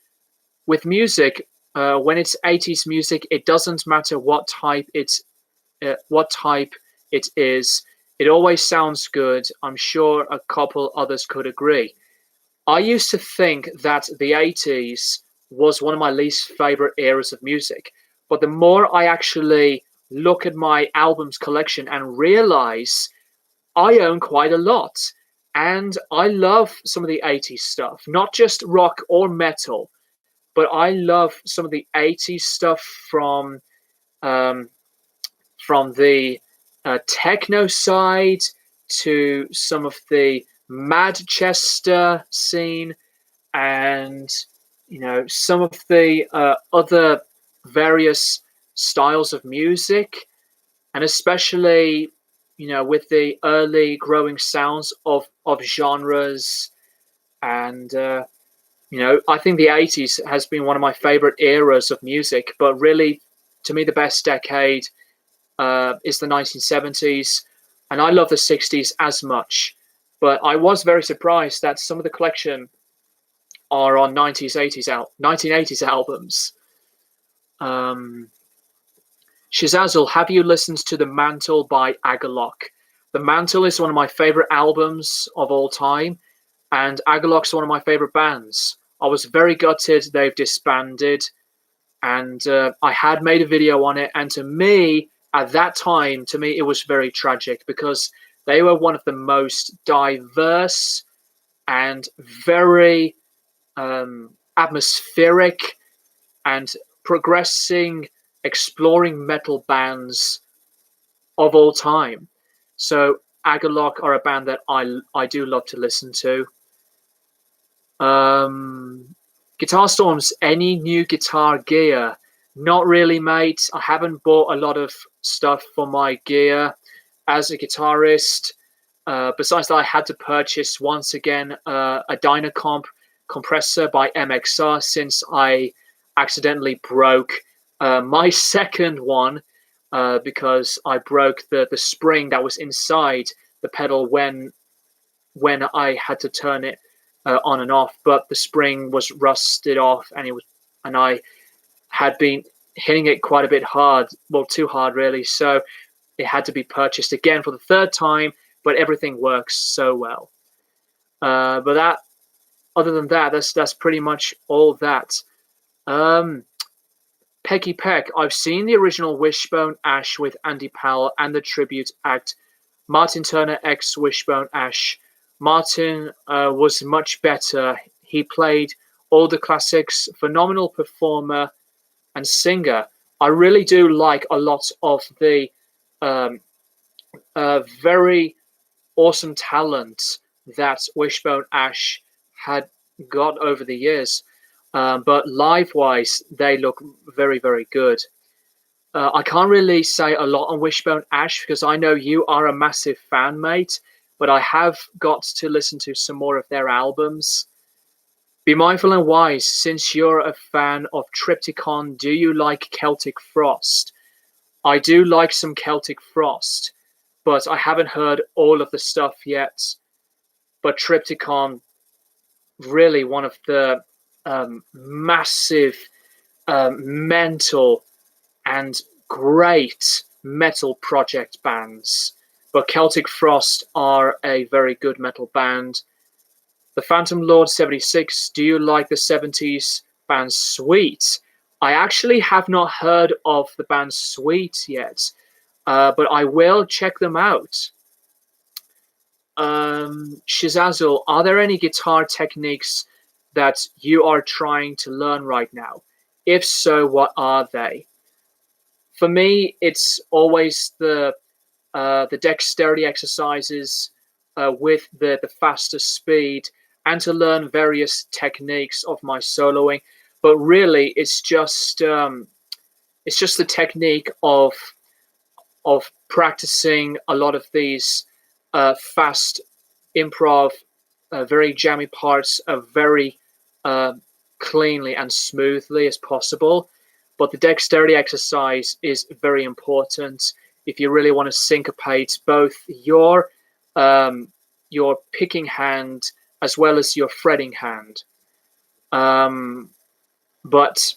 With music, when it's 80s music, it doesn't matter what type it is. It always sounds good. I'm sure a couple others could agree. I used to think that the 80s was one of my least favorite eras of music, but the more I actually look at my albums collection and realize I own quite a lot. And I love some of the 80s stuff, not just rock or metal, but I love some of the 80s stuff um, from the techno side to some of the Manchester scene, and some of the other various styles of music, and especially with the early growing sounds of genres. And I think the 80s has been one of my favorite eras of music, but really, to me, the best decade is the 1970s, and I love the 60s as much. But I was very surprised that some of the collection are on 1980s albums. Shizazel, have you listened to The Mantle by Agalok? The Mantle is one of my favorite albums of all time, and Agalok's one of my favorite bands. I was very gutted they've disbanded, and I had made a video on it, and to me, at that time, it was very tragic because they were one of the most diverse and very atmospheric and progressing, exploring metal bands of all time. So Agalok are a band that I do love to listen to. Guitar Storms, any new guitar gear? Not really, mate. I haven't bought a lot of stuff for my gear as a guitarist. Besides that, I had to purchase once again a Dynacomp compressor by MXR since I accidentally broke my second one because I broke the spring that was inside the pedal when I had to turn it on and off. But the spring was rusted off, and I had been hitting it quite a bit hard, well, too hard really. So it had to be purchased again for the third time. But everything works so well. But other than that, that's pretty much all that. Peggy Peck, I've seen the original Wishbone Ash with Andy Powell and the tribute act Martin Turner x Wishbone Ash. Martin was much better. He played all the classics, phenomenal performer and singer. I really do like a lot of the very awesome talent that Wishbone Ash had got over the years. But live-wise, they look very, very good. I can't really say a lot on Wishbone Ash because I know you are a massive fan, mate, but I have got to listen to some more of their albums. Be Mindful and Wise, since you're a fan of Triptychon, do you like Celtic Frost? I do like some Celtic Frost, but I haven't heard all of the stuff yet. But Triptychon, really one of the massive, mental, and great metal project bands. But Celtic Frost are a very good metal band. The Phantom Lord 76, do you like the 70s band Sweet? I actually have not heard of the band Sweet yet, but I will check them out. Shizazel, are there any guitar techniques that you are trying to learn right now? If so, what are they? For me, it's always the dexterity exercises with the faster speed, and to learn various techniques of my soloing. But really, it's just the technique of practicing a lot of these fast improv, very jammy parts very cleanly and smoothly as possible. But the dexterity exercise is very important if you really want to syncopate both your picking hand as well as your fretting hand. But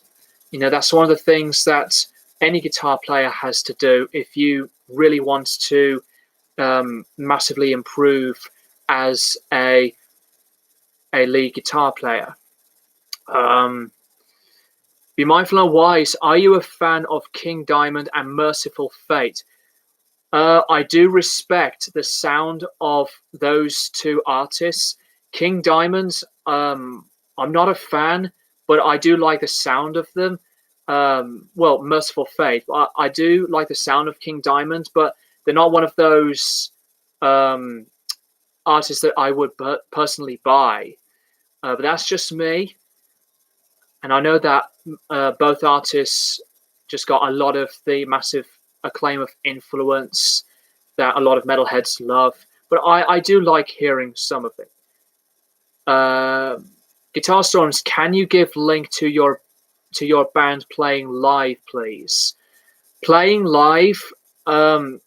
that's one of the things that any guitar player has to do if you really want to massively improve as a lead guitar player. Be mindful and wise. Are you a fan of King Diamond and Merciful Fate? I do respect the sound of those two artists. King Diamonds, I'm not a fan, but I do like the sound of them. Well, Merciful Fate, I do like the sound of King Diamond, but they're not one of those artists that I would personally buy. But that's just me. And I know that both artists just got a lot of the massive acclaim of influence that a lot of metalheads love. But I do like hearing some of it. Guitar Storms, can you give link to your band playing live, please? Playing live, I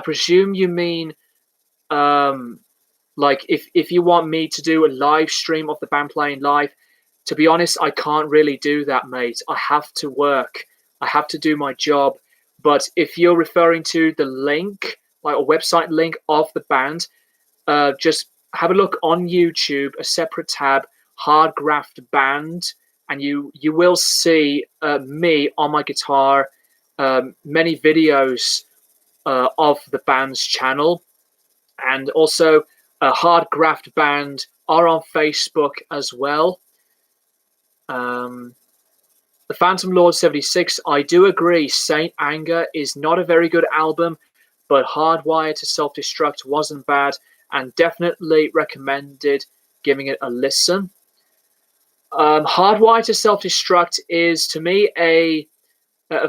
presume you mean like if you want me to do a live stream of the band playing live. To be honest, I can't really do that, mate. I have to work. I have to do my job. But if you're referring to the link, like a website link of the band, just have a look on YouTube, a separate tab, Hardgraft Band, and you will see me on my guitar, many videos of the band's channel, and also Hardgraft Band are on Facebook as well. The Phantom Lord 76, I do agree, Saint Anger is not a very good album, but Hardwired to Self-Destruct wasn't bad, and definitely recommended giving it a listen. Hardwired to Self-Destruct is, to me, a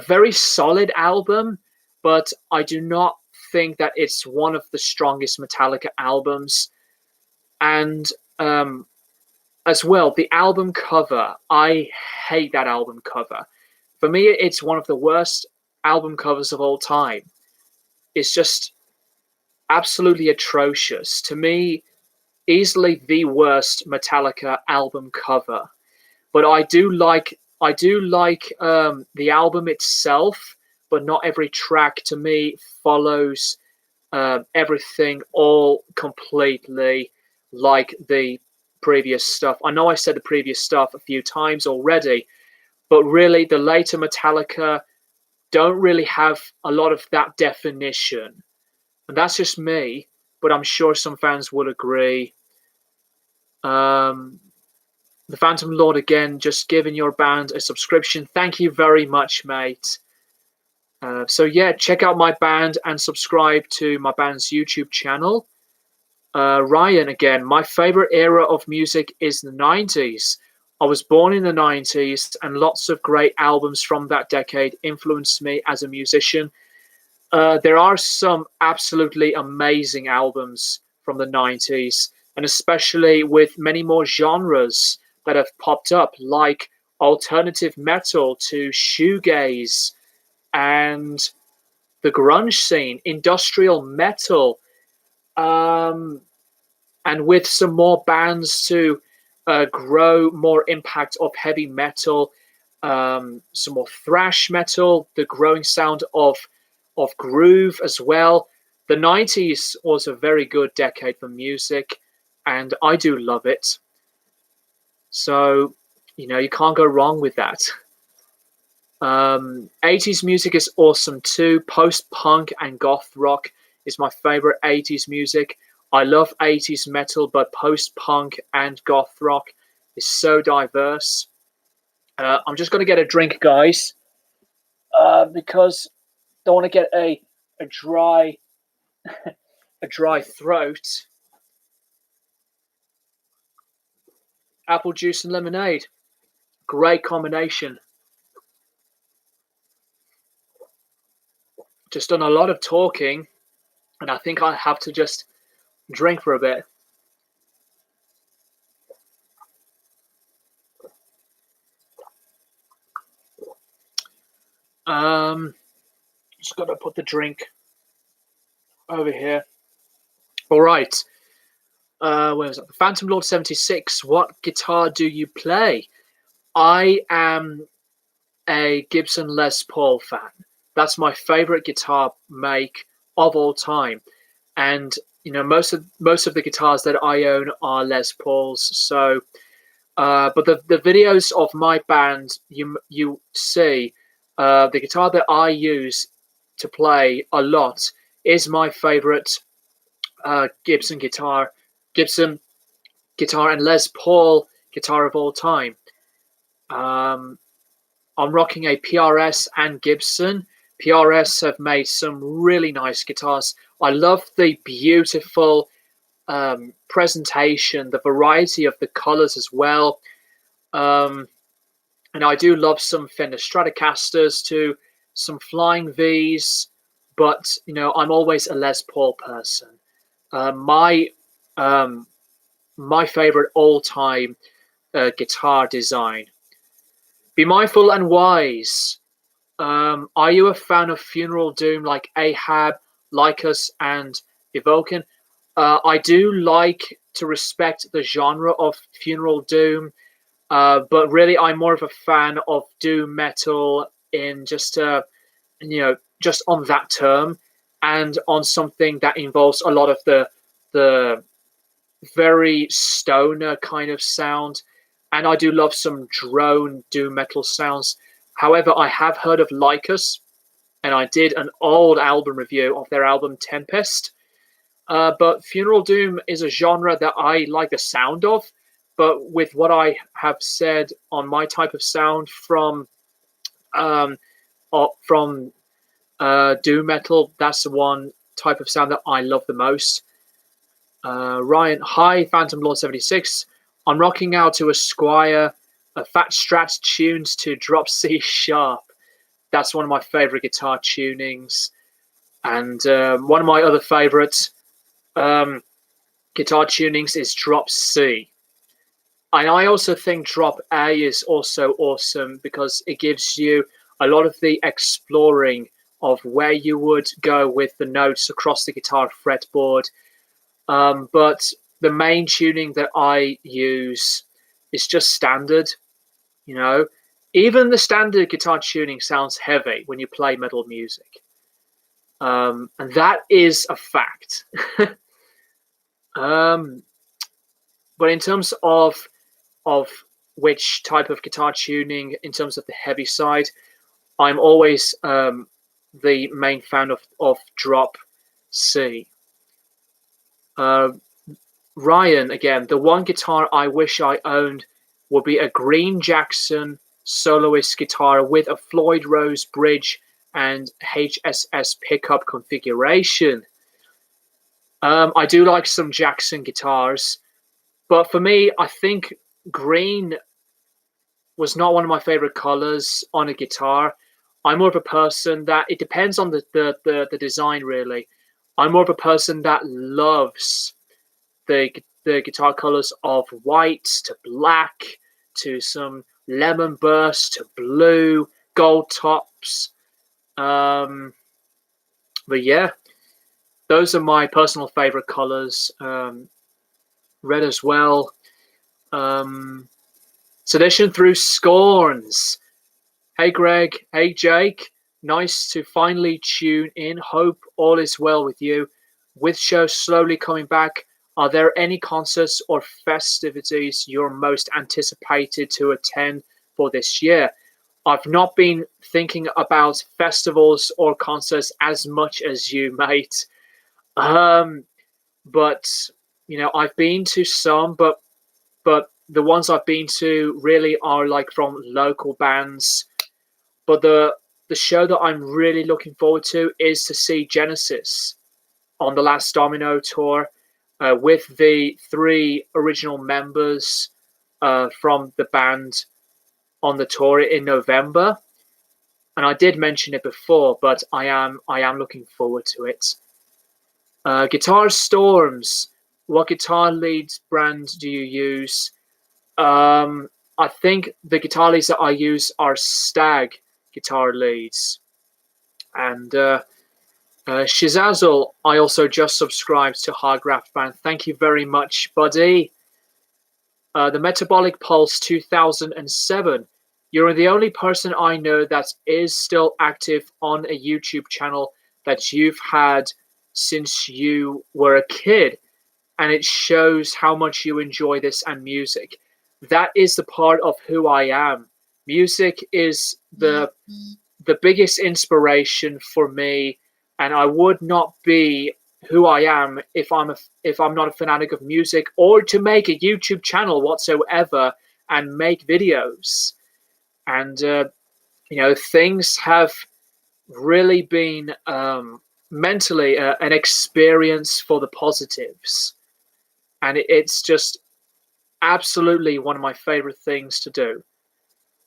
very solid album, but I do not think that it's one of the strongest Metallica albums. And as well, the album cover, I hate that album cover. For me, it's one of the worst album covers of all time. It's just absolutely atrocious. To me, easily the worst Metallica album cover. But I do like the album itself, but not every track to me follows everything all completely like the previous stuff. I know I said the previous stuff a few times already, but really the later Metallica don't really have a lot of that definition. And that's just me, but I'm sure some fans would agree. The Phantom Lord, again, just giving your band a subscription. Thank you very much, mate. So yeah, check out my band and subscribe to my band's YouTube channel. Ryan, again, my favorite era of music is the 90s. I was born in the 90s, and lots of great albums from that decade influenced me as a musician. There are some absolutely amazing albums from the 90s, and especially with many more genres that have popped up, like alternative metal to shoegaze and the grunge scene, industrial metal, and with some more bands to grow more impact of heavy metal, some more thrash metal, the growing sound of groove as well. The 90s was a very good decade for music, and I do love it. So, you can't go wrong with that. 80s music is awesome too. Post-punk and goth rock is my favorite 80s music. I love 80s metal, but post-punk and goth rock is so diverse. I'm just going to get a drink, guys, because I don't want to get a dry a dry throat. Apple juice and lemonade, great combination. Just done a lot of talking, and I think I have to just drink for a bit. Just got to put the drink over here. All right. where was that? Phantom Lord 76. What guitar do you play? I am a Gibson Les Paul fan. That's my favorite guitar make of all time. And most of the guitars that I own are Les Pauls. So, but the videos of my band, you see, the guitar that I use to play a lot is my favorite Gibson guitar, Gibson guitar and Les Paul guitar of all time. Um, I'm rocking a PRS and Gibson. PRS have made some really nice guitars. I love the beautiful presentation, the variety of the colors as well. And I do love some Fender Stratocasters too, some Flying V's, but I'm always a Les Paul person. My favorite all-time guitar design. Be mindful and wise. Are you a fan of Funeral Doom like Ahab, Lycus, and Evoken? I do like to respect the genre of Funeral Doom, but really I'm more of a fan of doom metal in just just on that term, and on something that involves a lot of the very stoner kind of sound. And I do love some drone doom metal sounds. However, I have heard of Lycus, and I did an old album review of their album Tempest. But Funeral Doom is a genre that I like the sound of, but with what I have said on my type of sound from um, doom metal, that's the one type of sound that I love the most. Ryan, hi, Phantom Lord 76. I'm rocking out to a Squire, a Fat Strat tuned to drop C sharp. That's one of my favorite guitar tunings. And one of my other favorite guitar tunings is drop C. And I also think drop A is also awesome because it gives you a lot of the exploring of where you would go with the notes across the guitar fretboard. But the main tuning that I use is just standard. Even the standard guitar tuning sounds heavy when you play metal music. And that is a fact. But in terms of which type of guitar tuning, in terms of the heavy side, I'm always the main fan of drop C. Ryan, again, the one guitar I wish I owned would be a Green Jackson soloist guitar with a Floyd Rose bridge and HSS pickup configuration. I do like some Jackson guitars, but for me, I think green was not one of my favorite colors on a guitar. I'm more of a person that it depends on the design, really. I'm more of a person that loves the guitar colors of white to black to some lemon burst to blue, gold tops. But yeah, those are my personal favorite colors. Red as well. Sedition through Scorns. Hey Greg, hey Jake. Nice to finally tune in. Hope all is well with you. With shows slowly coming back, are there any concerts or festivities you're most anticipated to attend for this year? I've not been thinking about festivals or concerts as much as you, mate. But I've been to some, but the ones I've been to really are like from local bands. But the show that I'm really looking forward to is to see Genesis on the Last Domino tour with the 3 original members from the band on the tour in November. And I did mention it before, but I am looking forward to it. Guitar Storms. What guitar leads brand do you use? I think the guitar leads that I use are Stag guitar leads, and Shizazzle, I also just subscribed to Hargraft Band. Thank you very much, buddy. The Metabolic Pulse 2007. You're the only person I know that is still active on a YouTube channel that you've had since you were a kid, and it shows how much you enjoy this and music. That is the part of who I am. Music is the biggest inspiration for me, and I would not be who I am if I'm not a fanatic of music, or to make a YouTube channel whatsoever and make videos. And things have really been mentally an experience for the positives, and it's just absolutely one of my favorite things to do.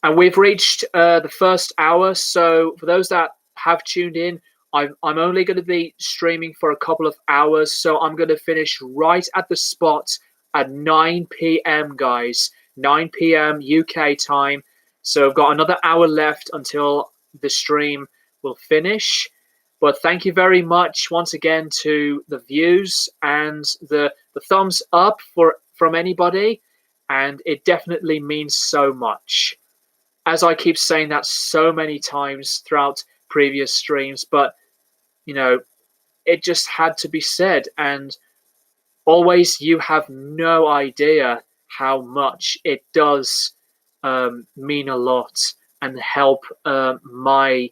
And we've reached the first hour, so for those that have tuned in, I'm only going to be streaming for a couple of hours, so I'm going to finish right at the spot at 9 p.m., guys. 9 p.m. UK time. So I've got another hour left until the stream will finish. But thank you very much once again to the views and the thumbs up from anybody, and it definitely means so much. As I keep saying that so many times throughout previous streams, but it just had to be said. And always, you have no idea how much it does mean a lot and help my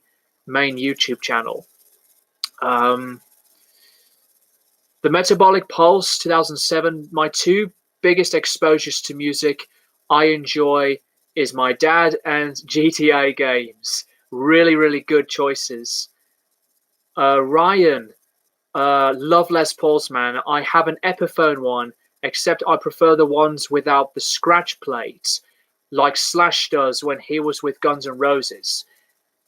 main YouTube channel. The Metabolic Pulse 2007, my two biggest exposures to music I enjoy is my dad and GTA games. Really, really good choices. Ryan, love Les Pauls, man. I have an Epiphone one, except I prefer the ones without the scratch plates, like Slash does when he was with Guns N' Roses.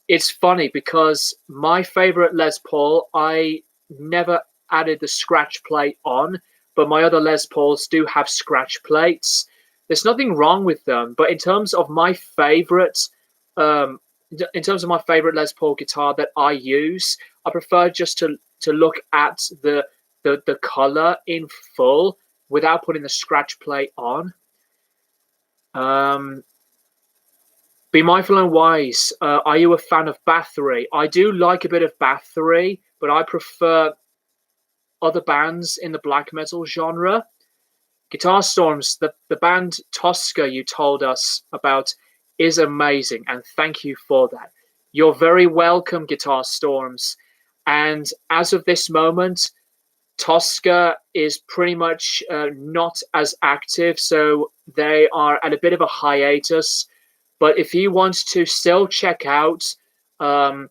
It's funny because my favorite Les Paul, I never added the scratch plate on, but my other Les Pauls do have scratch plates. There's nothing wrong with them, but in terms of my favorite, Les Paul guitar that I use, I prefer just to look at the color in full without putting the scratch plate on. Be Mindful and Wise. Are you a fan of Bathory? I do like a bit of Bathory, but I prefer other bands in the black metal genre. Guitar Storms, the band Tosca you told us about is amazing, and thank you for that. You're very welcome, Guitar Storms. And as of this moment, Tosca is pretty much not as active, so they are at a bit of a hiatus. But if you want to still check out the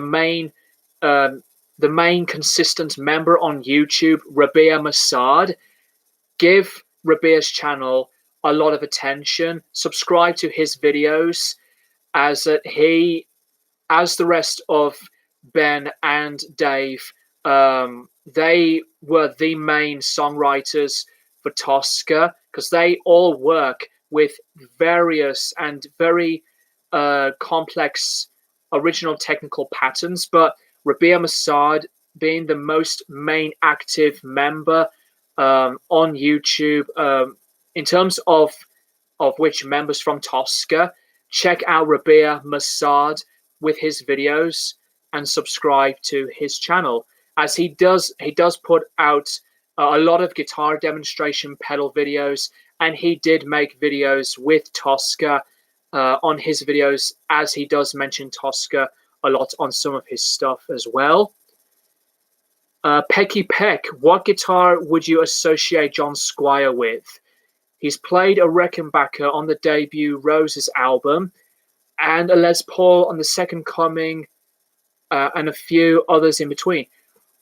main consistent member on YouTube, Rabia Masad, give Rabia's channel a lot of attention. Subscribe to his videos, as the rest of Ben and Dave, they were the main songwriters for Tosca, because they all work with various and very complex original technical patterns. But Rabia Masad, being the most main active member on YouTube, in terms of which members from Tosca, check out Rabia Masad with his videos and subscribe to his channel, as he does put out a lot of guitar demonstration pedal videos, and he did make videos with Tosca on his videos, as he does mention Tosca a lot on some of his stuff as well. Pecky Peck, what guitar would you associate John Squire with? He's played a Rickenbacker on the debut Roses album, and a Les Paul on the Second Coming, and a few others in between.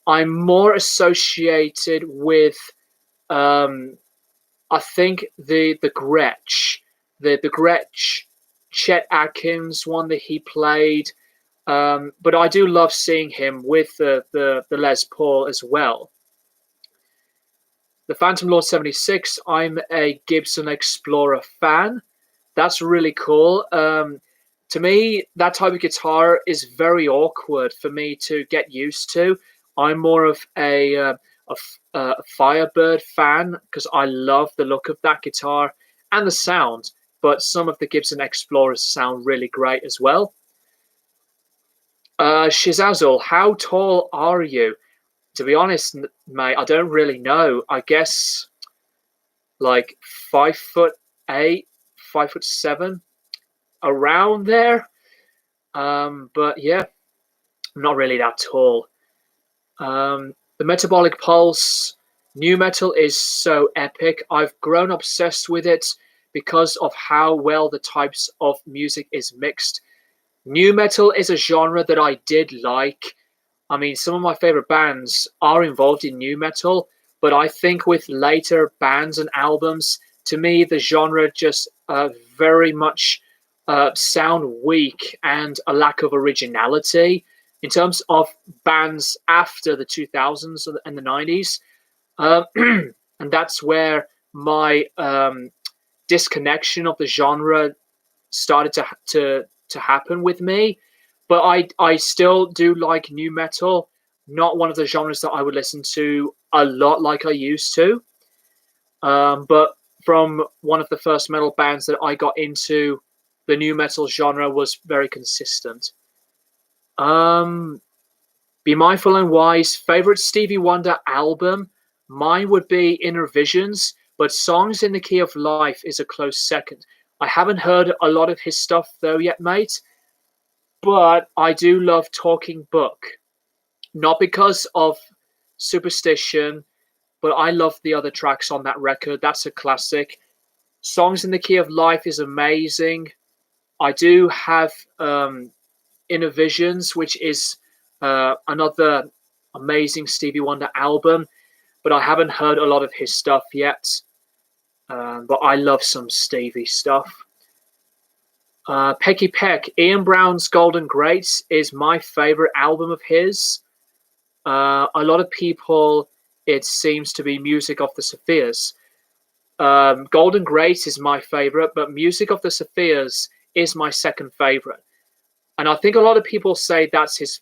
I'm more associated with, I think, the Gretsch, the Gretsch Chet Atkins one that he played. But I do love seeing him with the Les Paul as well. The Phantom Lord 76, I'm a Gibson Explorer fan. That's really cool. To me, that type of guitar is very awkward for me to get used to. I'm more of a Firebird fan because I love the look of that guitar and the sound. But some of the Gibson Explorers sound really great as well. Shizazzle, how tall are you? To be honest, mate, I don't really know. I guess like 5'8", 5'7", around there. But yeah, I'm not really that tall. The Metabolic Pulse, new metal is so epic. I've grown obsessed with it because of how well the types of music is mixed. New metal is a genre that I did like. I mean, some of my favorite bands are involved in new metal, but I think with later bands and albums, to me, the genre just very much sound weak and a lack of originality in terms of bands after the 2000s and the 90s. And that's where my disconnection of the genre started to happen with me. But I still do like new metal. Not one of the genres that I would listen to a lot like I used to. But from one of the first metal bands that I got into, the new metal genre was very consistent. Be Mindful and Wise, favorite Stevie Wonder album? Mine would be Inner Visions, but Songs in the Key of Life is a close second. I haven't heard a lot of his stuff though yet, mate, but I do love Talking Book. Not because of Superstition, but I love the other tracks on that record. That's a classic. Songs in the Key of Life is amazing. I do have Inner Visions, which is another amazing Stevie Wonder album, but I haven't heard a lot of his stuff yet. But I love some Stevie stuff. Pecky Peck, Ian Brown's Golden Greats is my favorite album of his. A lot of people, it seems to be Music of the Spheres. Golden Greats is my favorite, but Music of the Spheres is my second favorite. And I think a lot of people say that's his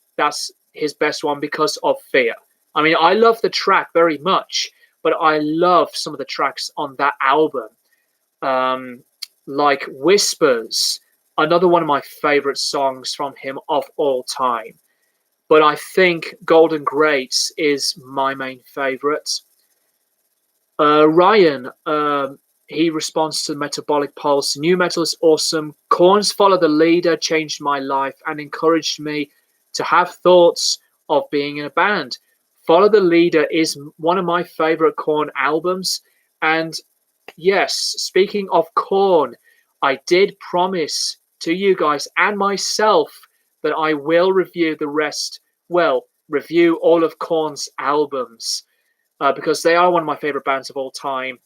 best one because of Fear. I mean, I love the track very much, but I love some of the tracks on that album, like Whispers, another one of my favorite songs from him of all time. But I think Golden Greats is my main favorite. Ryan, he responds to Metabolic Pulse. New metal is awesome. Korn's Follow the Leader changed my life and encouraged me to have thoughts of being in a band. Follow the Leader is one of my favorite Korn albums. And yes, speaking of Korn, I did promise to you guys and myself that I will review the rest, well, review all of Korn's albums because they are one of my favorite bands of all time.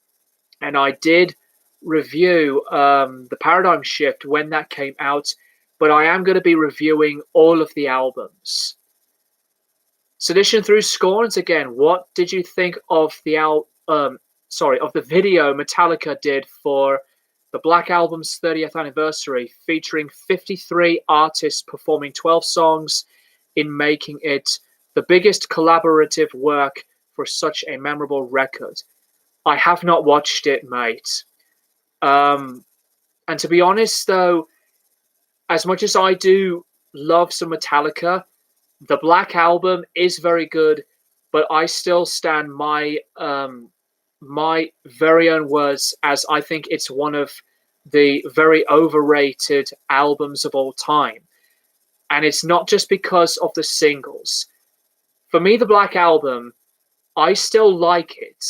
And I did review the Paradigm Shift when that came out, but I am going to be reviewing all of the albums. Sedition Through Scorns again. What did you think of the of the video Metallica did for the Black Album's 30th anniversary, featuring 53 artists performing 12 songs in making it the biggest collaborative work for such a memorable record? I have not watched it, mate. And to be honest, though, as much as I do love some Metallica, the Black Album is very good, but I still stand my my very own words as I think it's one of the very overrated albums of all time. And it's not just because of the singles. For me, the Black Album, I still like it,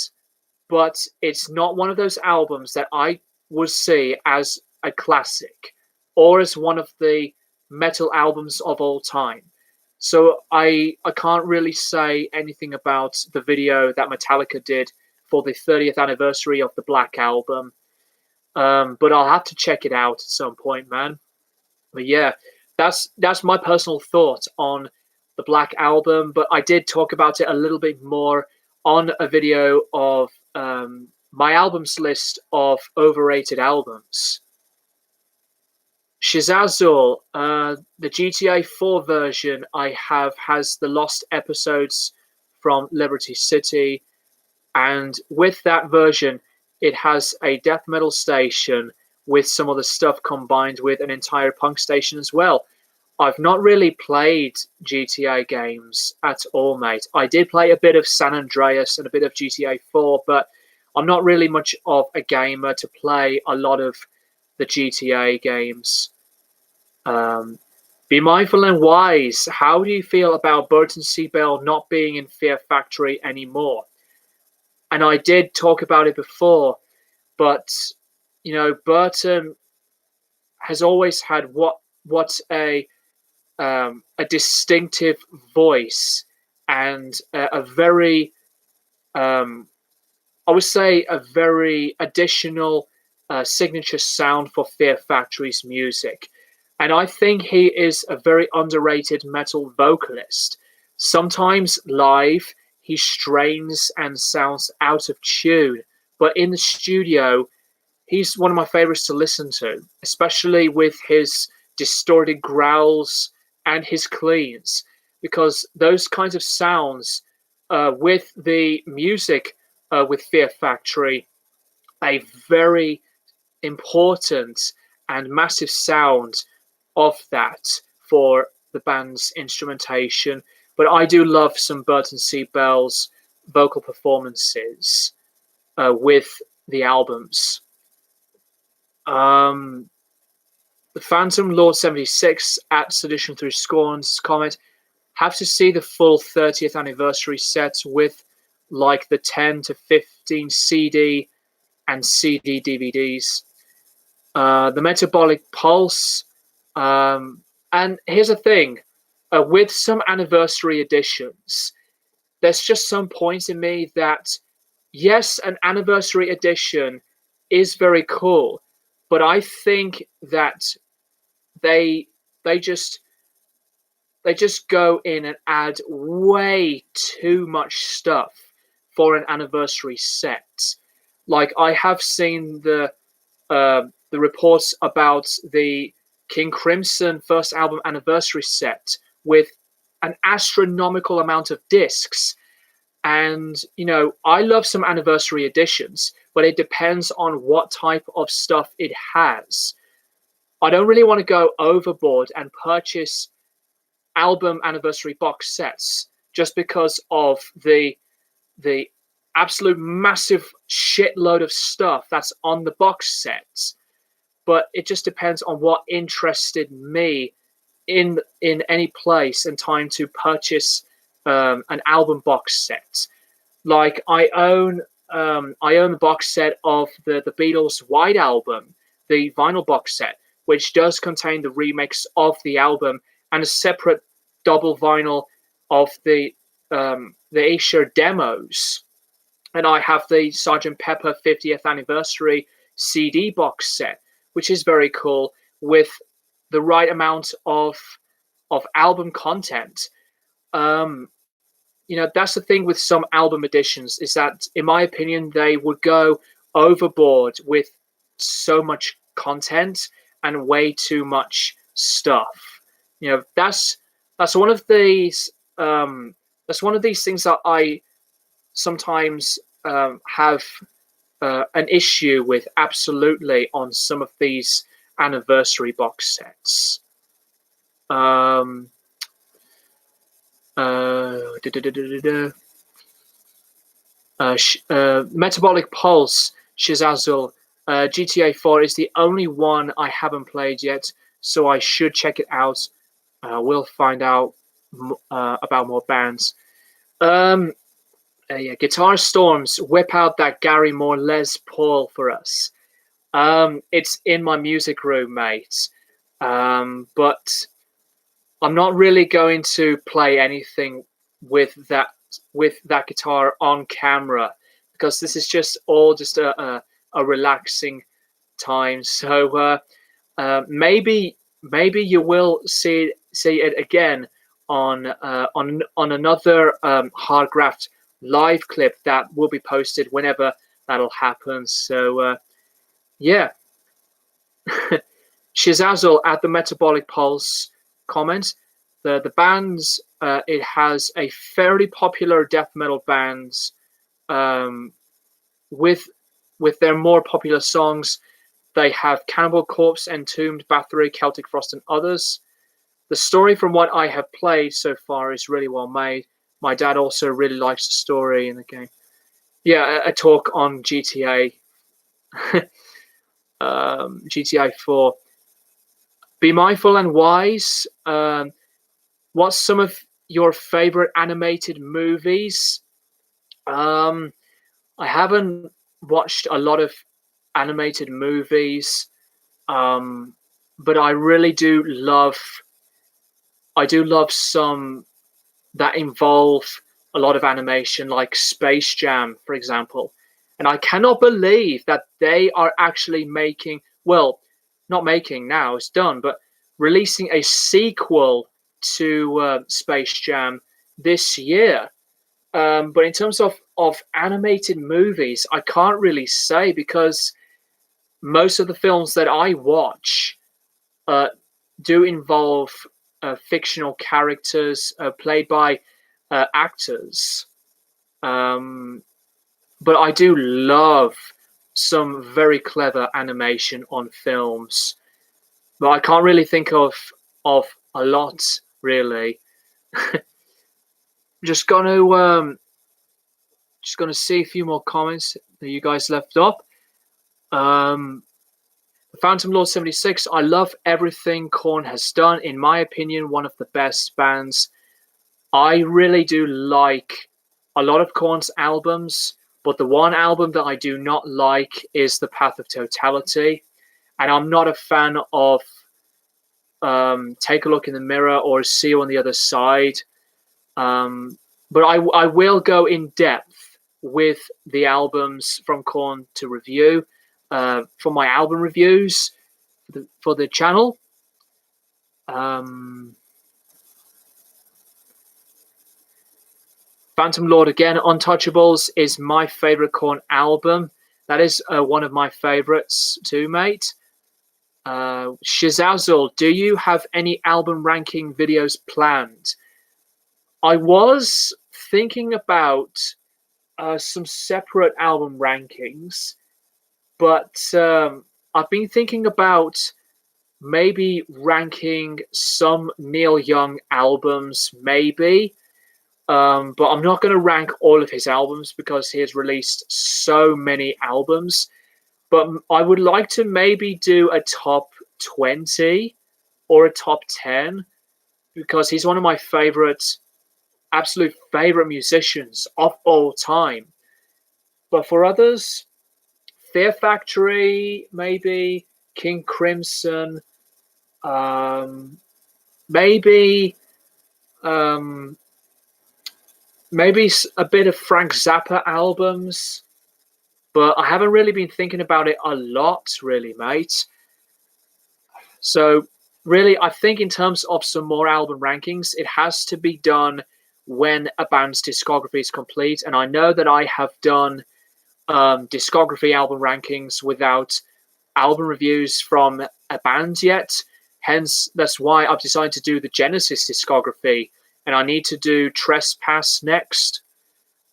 but it's not one of those albums that I would see as a classic or as one of the metal albums of all time. So I can't really say anything about the video that Metallica did for the 30th anniversary of the Black Album. But I'll have to check it out at some point, man. But yeah, that's my personal thought on the Black Album. But I did talk about it a little bit more on a video of my albums list of overrated albums. Shizazul, the GTA 4 version I have has the lost episodes from Liberty City, and with that version, it has a death metal station with some other stuff combined with an entire punk station as well. I've not really played GTA games at all, mate. I did play a bit of San Andreas and a bit of GTA 4, but I'm not really much of a gamer to play a lot of the GTA games. Um, be mindful and wise. How do you feel about Burton C. Bell not being in Fear Factory anymore? And I did talk about it before, but Burton has always had what a distinctive voice and a very I would say a very additional signature sound for Fear Factory's music. And I think he is a very underrated metal vocalist. Sometimes live, he strains and sounds out of tune, but in the studio, he's one of my favorites to listen to, especially with his distorted growls and his cleans, because those kinds of sounds with the music with Fear Factory, a very important and massive sound of that for the band's instrumentation. But I do love some Burton C. Bell's vocal performances with the albums. The Phantom Lord 76 at Sedition Through Scorn's comment, have to see the full 30th anniversary set with like the 10 to 15 CD and CD DVDs. The Metabolic Pulse. And here's the thing, with some anniversary editions, there's just some points in me that, yes, an anniversary edition is very cool, but I think that they they just they just go in and add way too much stuff for an anniversary set. Like, I have seen the reports about the King Crimson first album anniversary set with an astronomical amount of discs. And, I love some anniversary editions, but it depends on what type of stuff it has. I don't really want to go overboard and purchase album anniversary box sets just because of the absolute massive shitload of stuff that's on the box sets. But it just depends on what interested me in any place and time to purchase an album box set. Like, I own the box set of the Beatles' White Album, the vinyl box set, which does contain the remix of the album and a separate double vinyl of the Asia demos. And I have the Sgt. Pepper 50th anniversary CD box set, which is very cool, with the right amount of album content. That's the thing with some album editions, is that, in my opinion, they would go overboard with so much content and way too much stuff. That's one of these things that I sometimes have an issue with, absolutely, on some of these anniversary box sets. Metabolic Pulse, Shizazul, GTA 4 is the only one I haven't played yet, so I should check it out. We'll find out about more bands. Guitar Storms, whip out that Gary Moore Les Paul for us. It's in my music room, mate. But I'm not really going to play anything with that guitar on camera, because this is just all just a relaxing time. So maybe you will see it again on another Hardgraft live clip that will be posted whenever that'll happen. So yeah. Shizazzle at the Metabolic Pulse comment. The bands, it has a fairly popular death metal bands with their more popular songs. They have Cannibal Corpse, Entombed, Bathory, Celtic Frost, and others. The story, from what I have played so far, is really well made. My dad also really likes the story in the game. Yeah, a talk on GTA, GTA 4. Be mindful and wise. What's some of your favorite animated movies? I haven't watched a lot of animated movies, but I really do love. I do love some that involve a lot of animation, like Space Jam, for example. And I cannot believe that they are actually making, well, not making now, it's done, but releasing a sequel to Space Jam this year. But in terms of animated movies, I can't really say, because most of the films that I watch uh, do involve fictional characters played by actors. But I do love some very clever animation on films. But I can't really think of a lot, really. just gonna see a few more comments that you guys left up. Phantom Lord 76. I love everything Korn has done. In my opinion, one of the best bands. I really do like a lot of Korn's albums, but the one album that I do not like is The Path of Totality. And I'm not a fan of Take a Look in the Mirror or See You on the Other Side. But I will go in depth with the albums from Korn to review for my album reviews for the channel. Phantom Lord again. Untouchables is my favorite Korn album. That is one of my favorites too, mate. Shizazzle, do you have any album ranking videos planned? I was thinking about some separate album rankings, but I've been thinking about maybe ranking some Neil Young albums, maybe. But I'm not going to rank all of his albums because he has released so many albums. But I would like to maybe do a top 20 or a top 10 because he's one of my absolute favorite musicians of all time. But for others, Fear Factory, maybe King Crimson, maybe maybe a bit of Frank Zappa albums, but I haven't really been thinking about it a lot, really, mate. So really, I think in terms of some more album rankings, it has to be done when a band's discography is complete. And I know that I have done discography album rankings without album reviews from a band yet. Hence, that's why I've decided to do the Genesis discography. And I need to do Trespass next.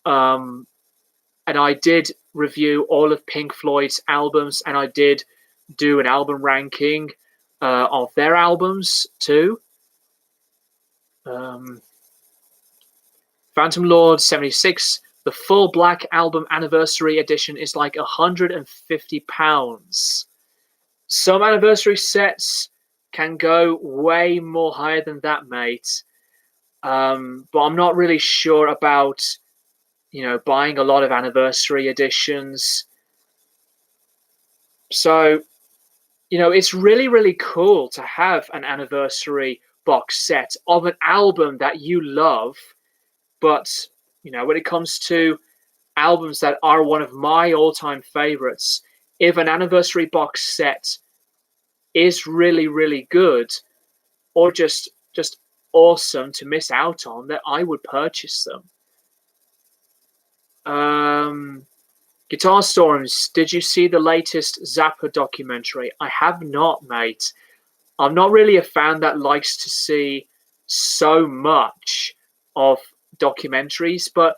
And I did review all of Pink Floyd's albums, and I did do an album ranking of their albums too. Phantom Lord 76. The full Black Album Anniversary Edition is like £150. Some anniversary sets can go way more higher than that, mate. But I'm not really sure about, buying a lot of anniversary editions. So, it's really, really cool to have an anniversary box set of an album that you love. But, when it comes to albums that are one of my all-time favorites, if an anniversary box set is really, really good or just awesome to miss out on, that I would purchase them. Guitar Storms, did you see the latest Zappa documentary? I have not, mate. I'm not really a fan that likes to see so much of documentaries, but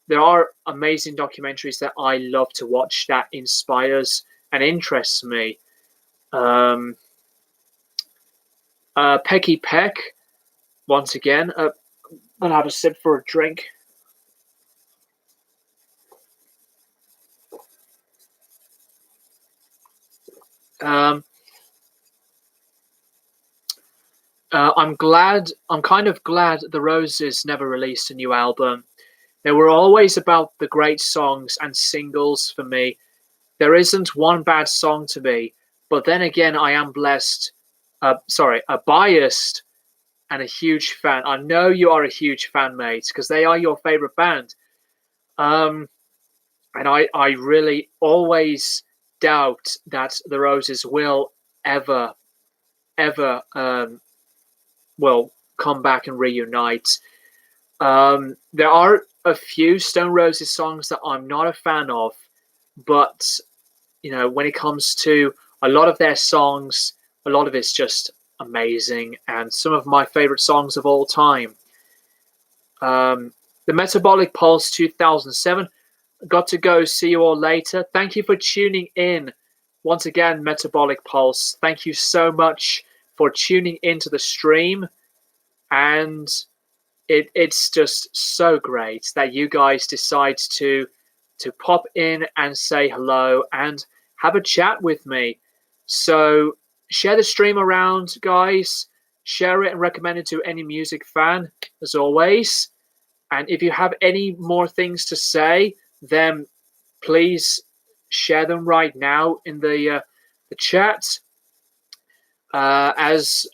there are amazing documentaries that I love to watch that inspires and interests me. Um, Pecky Peck, once again. I'll have a sip for a drink. Um, I'm kind of glad the Roses never released a new album. They were always about the great songs and singles for me. There isn't one bad song to me, but then again, I am biased and a huge fan. I know you are a huge fan, mate, because they are your favorite band. Um, and I really always doubt that the Roses will ever, ever will come back and reunite. There are a few Stone Roses songs that I'm not a fan of, but when it comes to a lot of their songs, a lot of it's just amazing and some of my favorite songs of all time. The Metabolic Pulse 2007. Got to go. See you all later. Thank you for tuning in. Once again, Metabolic Pulse, thank you so much for tuning into the stream. And it's just so great that you guys decide to pop in and say hello and have a chat with me. So share the stream around, guys. Share it and recommend it to any music fan, as always. And if you have any more things to say, then please share them right now in the chat. As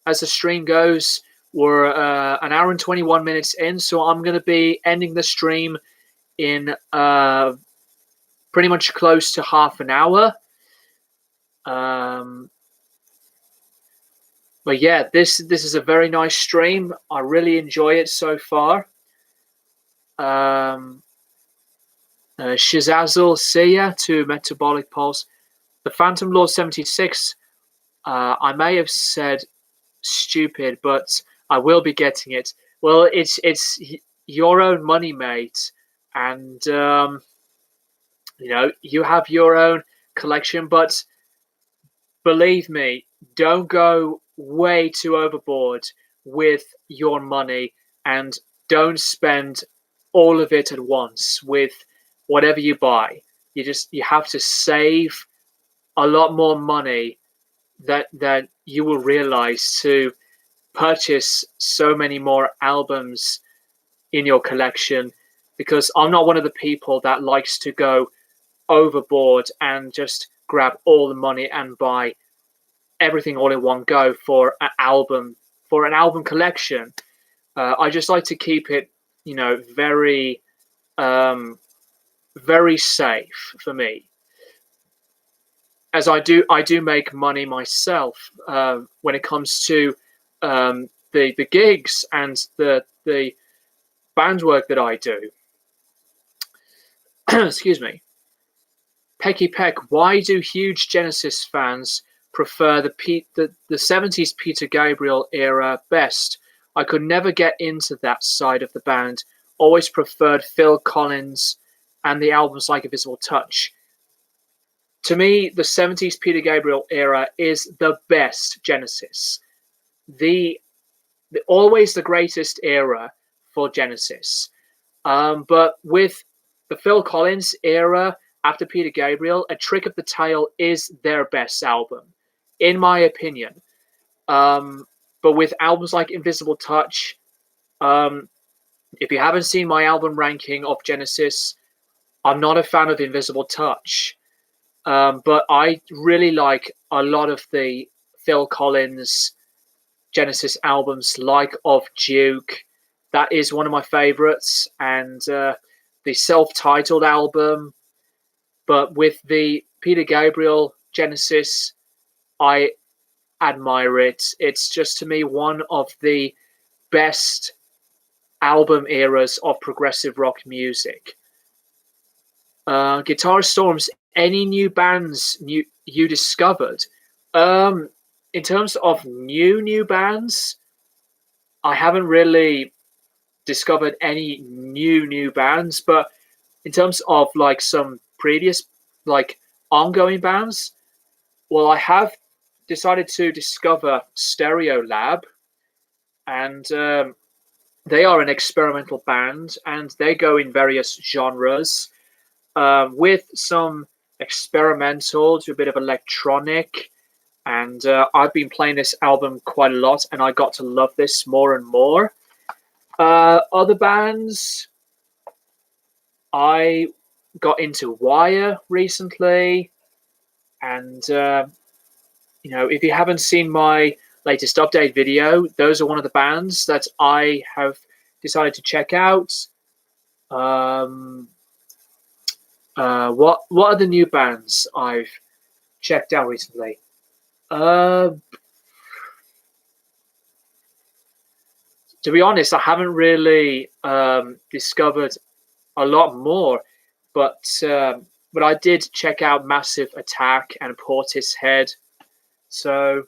the stream goes, we're an hour and 21 minutes in, so I'm going to be ending the stream in pretty much close to half an hour. But yeah, this is a very nice stream. I really enjoy it so far. Shizazzle, see ya to Metabolic Pulse. The Phantom Lord 76. I may have said stupid, but I will be getting it. Well, it's your own money, mate, and you have your own collection. But believe me, don't go way too overboard with your money, and don't spend all of it at once with whatever you buy. You have to save a lot more money that you will realize to purchase so many more albums in your collection, because I'm not one of the people that likes to go overboard and just grab all the money and buy everything all in one go for an album collection. I just like to keep it very very safe for me, as I do make money myself when it comes to the gigs and the band work that I do. Excuse me. Pecky Peck, why do huge Genesis fans prefer the 70s Peter Gabriel era best? I could never get into that side of the band. Always preferred Phil Collins and the albums like Invisible Touch. To me, the 70s Peter Gabriel era is the best Genesis. Always the greatest era for Genesis. But with the Phil Collins era after Peter Gabriel, A Trick of the Tail is their best album, in my opinion. But with albums like Invisible Touch, if you haven't seen my album ranking of Genesis, I'm not a fan of Invisible Touch. But I really like a lot of the Phil Collins Genesis albums, like Of Duke. That is one of my favorites. And the self-titled album. But with the Peter Gabriel Genesis, I admire it. It's just, to me, one of the best album eras of progressive rock music. Guitar Storms, any new bands you discovered? in terms of new bands, I haven't really discovered any new bands, but in terms of like some previous like ongoing bands, well, I have decided to discover Stereo Lab, and they are an experimental band, and they go in various genres, with some experimental to a bit of electronic. And I've been playing this album quite a lot, and I got to love this more and more. Other bands, I got into Wire recently, and if you haven't seen my latest update video, those are one of the bands that I have decided to check out. What are the new bands I've checked out recently? To be honest, I haven't really discovered a lot more, but I did check out Massive Attack and Portishead. So,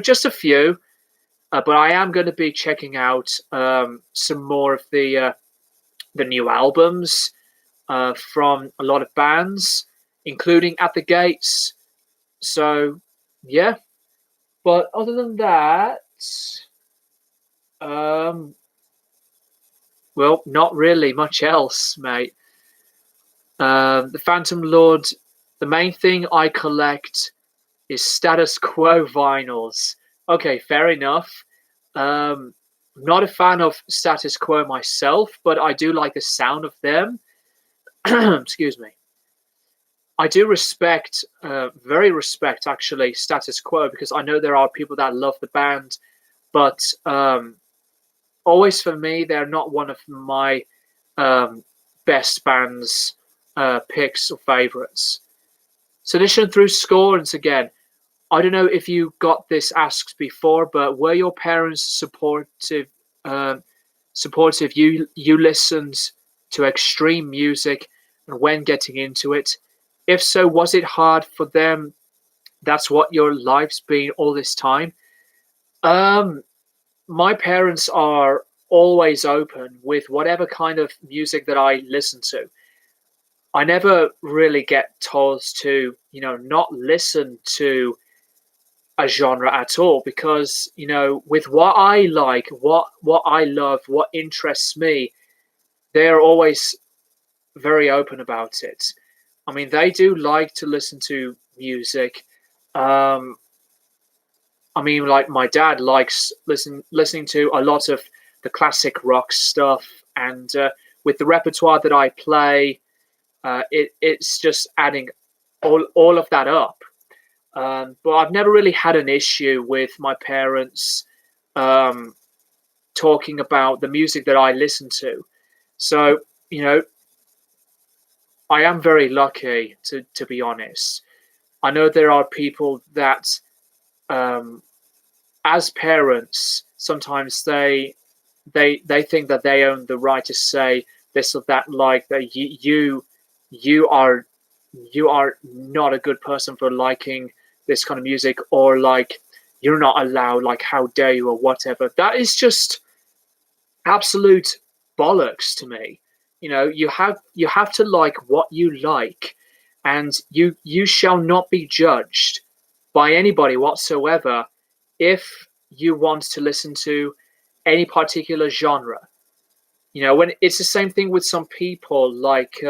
just a few. But I am going to be checking out some more of the new albums from a lot of bands, including At the Gates. So, yeah. But other than that, well, not really much else, mate. The Phantom Lord, the main thing I collect is Status Quo vinyls. Okay, fair enough. I'm not a fan of Status Quo myself, but I do like the sound of them. Excuse me. I do respect, very respect actually, Status Quo, because I know there are people that love the band, but always for me, they're not one of my best bands picks or favorites. Sedition through scorns again. I don't know if you got this asked before, but were your parents supportive? Supportive? You listened to extreme music, and when getting into it, if so, was it hard for them? That's what your life's been all this time. My parents are always open with whatever kind of music that I listen to. I never really get told to, not listen to a genre at all, because, with what I like, what I love, what interests me, they're always very open about it. I mean, they do like to listen to music. I mean, like my dad likes listening to a lot of the classic rock stuff, and with the repertoire that I play, it's just adding all of that up. But I've never really had an issue with my parents talking about the music that I listen to. So, I am very lucky, to be honest. I know there are people that, as parents, sometimes they think that they own the right to say this or that, like that you are not a good person for liking this kind of music, or like you're not allowed, like how dare you, or whatever. That is just absolute bollocks to me. You have to like what you like, and you shall not be judged by anybody whatsoever if you want to listen to any particular genre. When it's the same thing with some people, like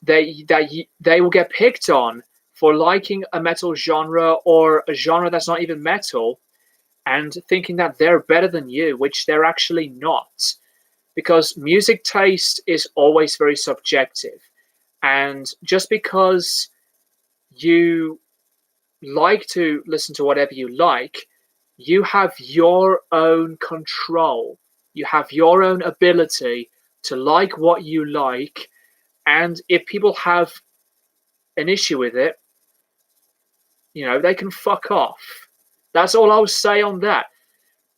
they will get picked on for liking a metal genre or a genre that's not even metal, and thinking that they're better than you, which they're actually not. Because music taste is always very subjective. And just because you like to listen to whatever you like, you have your own control. You have your own ability to like what you like. And if people have an issue with it, they can fuck off. That's all I'll say on that.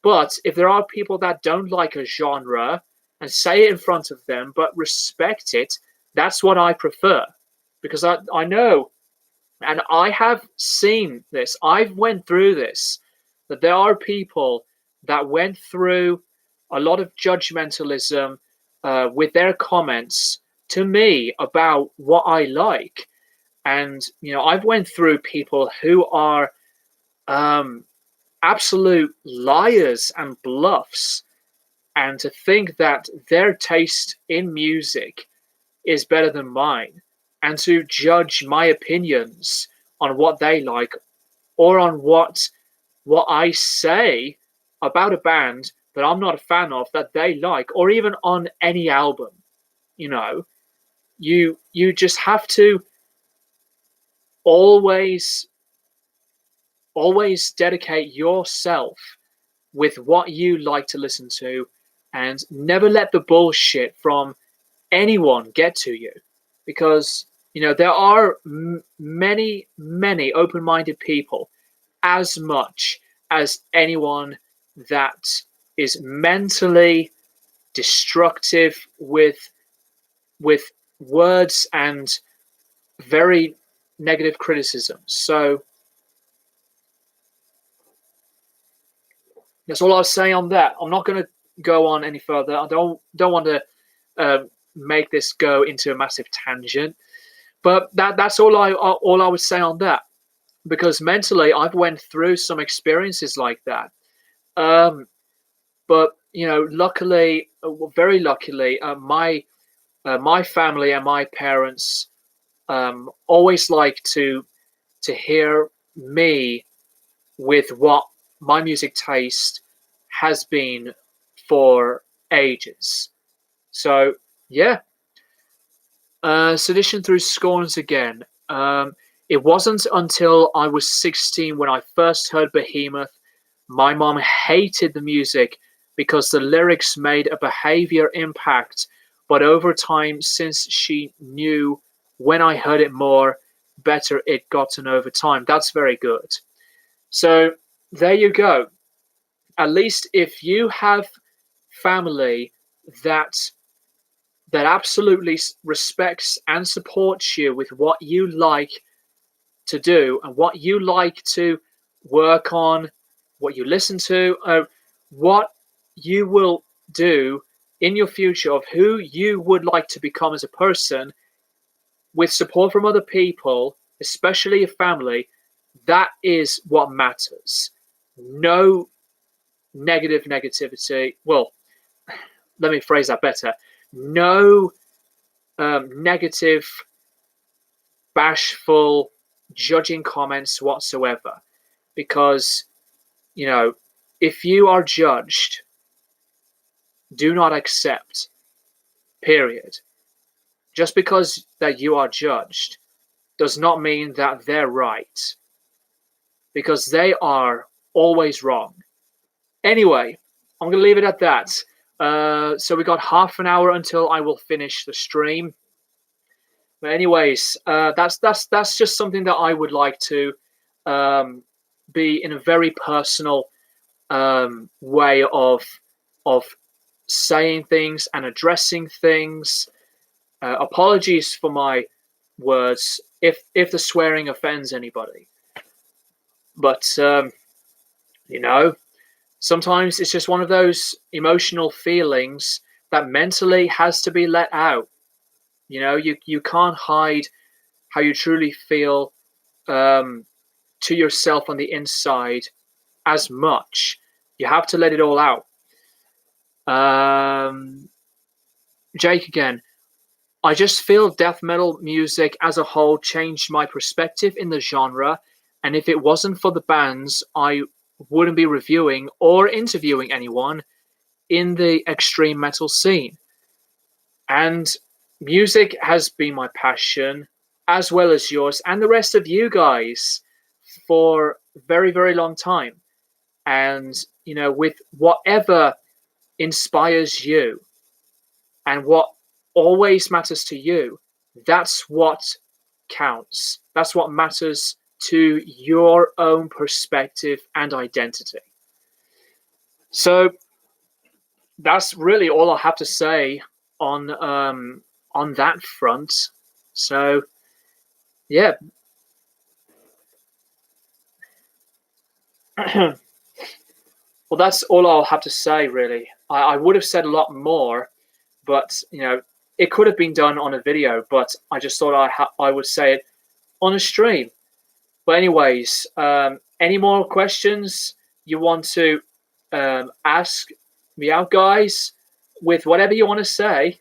But if there are people that don't like a genre and say it in front of them, but respect it, that's what I prefer. Because I know And I have seen this. I've went through this. That there are people that went through a lot of judgmentalism with their comments to me about what I like. And I've went through people who are um, absolute liars and bluffs, and to think that their taste in music is better than mine, and to judge my opinions on what they like, or on what I say about a band that I'm not a fan of that they like, or even on any album. You know, you just have to always always dedicate yourself with what you like to listen to, and never let the bullshit from anyone get to you, because there are many open-minded people, as much as anyone that is mentally destructive with words and very negative criticism. So that's all I'll say on that. I'm not going to go on any further. I don't want to make this go into a massive tangent, but that's all I would say on that. Because mentally, I've went through some experiences like that. But luckily, very luckily, my family and my parents always like to hear me with what my music taste has been for ages. So yeah, sedition through scorns again. It wasn't until I was 16 when I first heard Behemoth. My mom hated the music because the lyrics made a behavior impact, but over time, since she knew when I heard it more, better it gotten over time. That's very good. So there you go. At least if you have family that absolutely respects and supports you with what you like to do and what you like to work on, what you listen to, what you will do in your future, of who you would like to become as a person, with support from other people, especially your family, that is what matters. No negativity. Well, let me phrase that better. No negative, bashful, judging comments whatsoever. Because, if you are judged, do not accept, period. Just because that you are judged does not mean that they're right, because they are always wrong. Anyway, I'm going to leave it at that. So we got half an hour until I will finish the stream. But anyways, that's just something that I would like to be in a very personal way of saying things and addressing things. Apologies for my words if the swearing offends anybody, but sometimes it's just one of those emotional feelings that mentally has to be let out. You can't hide how you truly feel to yourself on the inside as much. You have to let it all out. Jake again. I just feel death metal music as a whole changed my perspective in the genre, and if it wasn't for the bands, I wouldn't be reviewing or interviewing anyone in the extreme metal scene. And music has been my passion, as well as yours and the rest of you guys, for a very, very long time. And, with whatever inspires you and what always matters to you, that's what counts. That's what matters to your own perspective and identity. So that's really all I have to say on that front. So yeah, Well, that's all I'll have to say, really. I would have said a lot more, but it could have been done on a video. But I just thought I would say it on a stream. But anyways, any more questions you want to ask me out, guys? With whatever you want to say,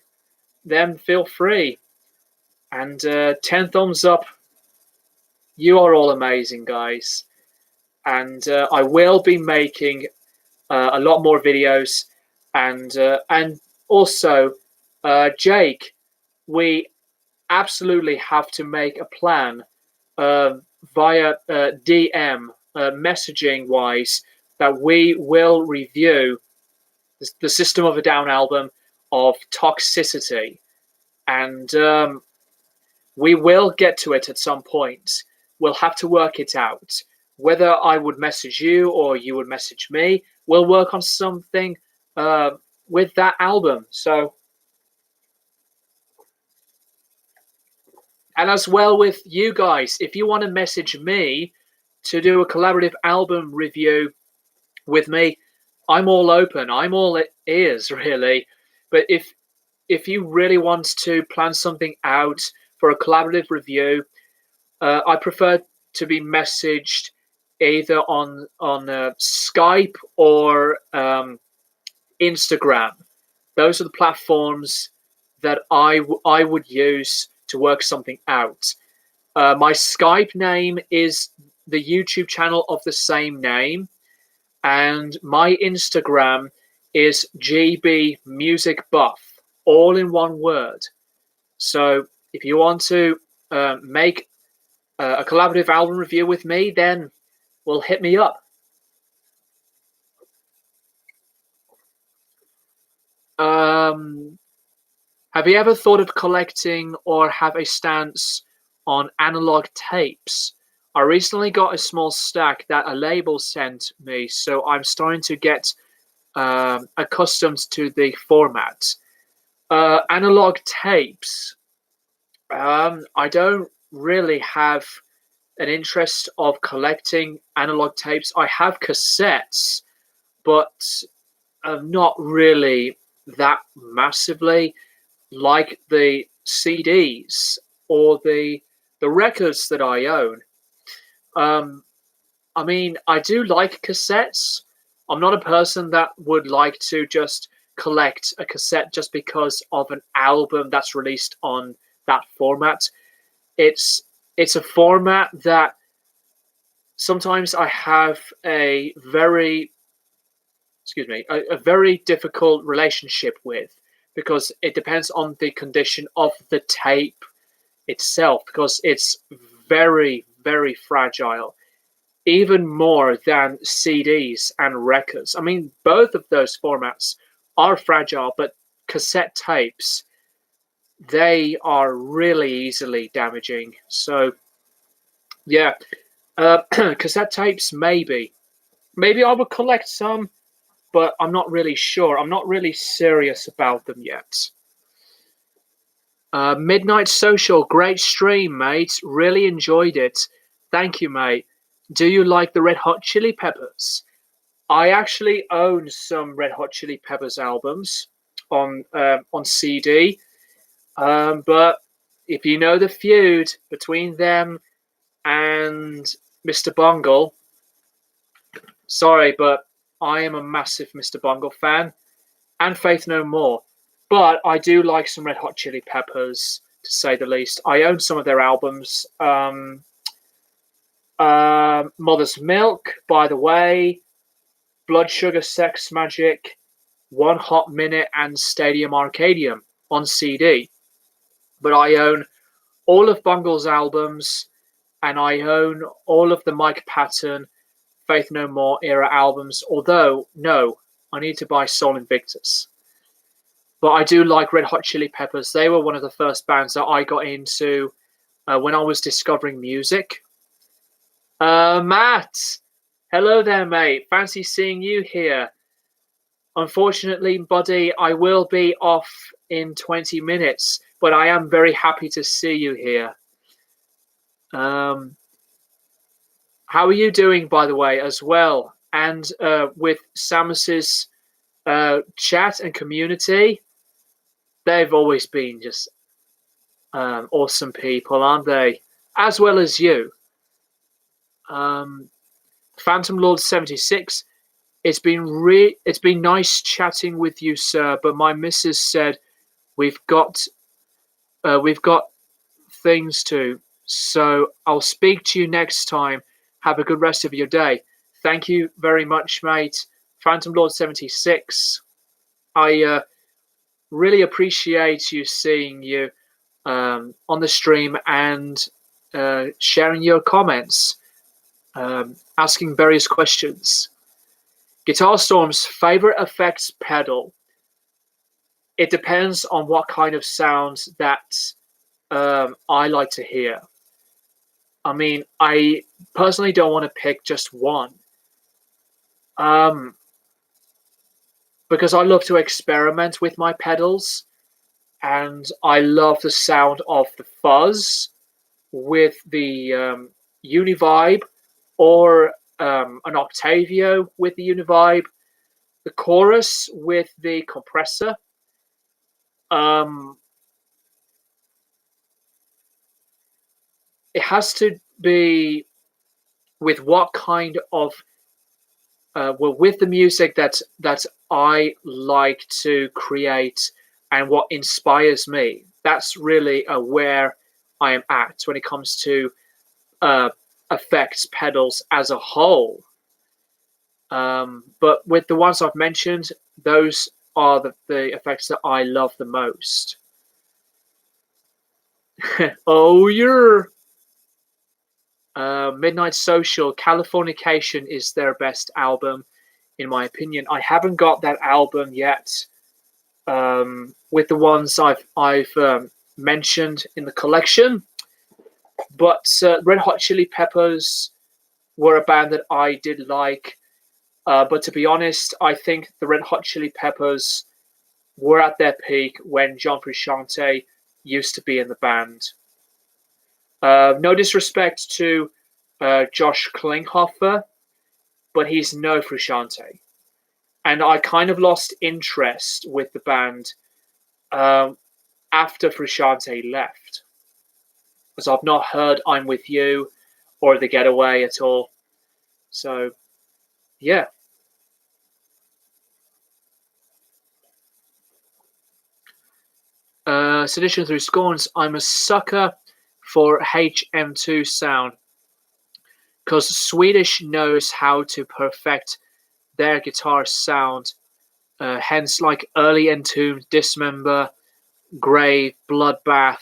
then feel free. And 10 thumbs up. You are all amazing, guys. And I will be making a lot more videos. And also, Jake, we absolutely have to make a plan via DM, messaging wise, that we will review the System of a Down album of Toxicity. And we will get to it at some point. We'll have to work it out. Whether I would message you or you would message me, we'll work on something with that album. So, and as well with you guys, if you want to message me to do a collaborative album review with me, I'm all open. I'm all ears, really. But if you really want to plan something out for a collaborative review, I prefer to be messaged either on Skype or Instagram. Those are the platforms that I would use to work something out. My Skype name is the YouTube channel of the same name, and my Instagram is GB Music Buff, all in one word. So if you want to make a collaborative album review with me, then well, hit me up. Have you ever thought of collecting or have a stance on analog tapes? I recently got a small stack that a label sent me, so I'm starting to get accustomed to the format. Analog tapes. I don't really have an interest of collecting analog tapes. I have cassettes, but not really that massively like the CDs or the records that I own. I mean, I do like cassettes. I'm not a person that would like to just collect a cassette just because of an album that's released on that format. It's a format that sometimes I have a very very difficult relationship with, because it depends on the condition of the tape itself, because it's very, very fragile, even more than CDs and records. I mean, both of those formats are fragile, but cassette tapes, they are really easily damaging. So, yeah, cassette tapes, maybe. Maybe I would collect some, but I'm not really sure. I'm not really serious about them yet. Midnight Social, great stream, mate. Really enjoyed it. Thank you, mate. Do you like the Red Hot Chili Peppers? I actually own some Red Hot Chili Peppers albums on CD, but if you know the feud between them and Mr. Bungle, sorry, but I am a massive Mr. Bungle fan, and Faith No More. But I do like some Red Hot Chili Peppers, to say the least. I own some of their albums. Mother's Milk, By the Way, Blood Sugar Sex Magic, One Hot Minute, and Stadium Arcadium on CD. But I own all of Bungle's albums, and I own all of the Mike Patton, Faith No More era albums. Although, no, I need to buy Soul Invictus. But I do like Red Hot Chili Peppers. They were one of the first bands that I got into when I was discovering music. Matt, hello there, mate. Fancy seeing you here. Unfortunately, buddy, I will be off in 20 minutes, but I am very happy to see you here. How are you doing, by the way, as well? And with Samus's chat and community, they've always been just awesome people, aren't they? As well as you. Phantom Lord 76. It's been nice chatting with you, sir. But my missus said we've got we've got things to. So I'll speak to you next time. Have a good rest of your day. Thank you very much, mate. Phantom Lord 76. I really appreciate you seeing you on the stream and sharing your comments, asking various questions. Guitar Storm's favorite effects pedal. It depends on what kind of sounds that I like to hear. I mean, I personally don't want to pick just one. Because I love to experiment with my pedals, and I love the sound of the fuzz with the Univibe, or an Octavio with the Univibe, the chorus with the compressor. It has to be with what kind of with the music that I like to create and what inspires me. That's really where I am at when it comes to effects pedals as a whole. But with the ones I've mentioned, those are the effects that I love the most. Oh, you're Midnight Social. Californication is their best album, in my opinion. I haven't got that album yet. With the ones I've mentioned in the collection, but Red Hot Chili Peppers were a band that I did like. But to be honest, I think the Red Hot Chili Peppers were at their peak when John Frusciante used to be in the band. No disrespect to Josh Klinghoffer, but he's no Frusciante. And I kind of lost interest with the band after Frusciante left. Because I've not heard I'm With You or The Getaway at all. So, yeah. Sedition Through Scorns. I'm a sucker for HM2 sound, because Swedish knows how to perfect their guitar sound. Hence, like early Entombed, Dismember, Grave, Bloodbath.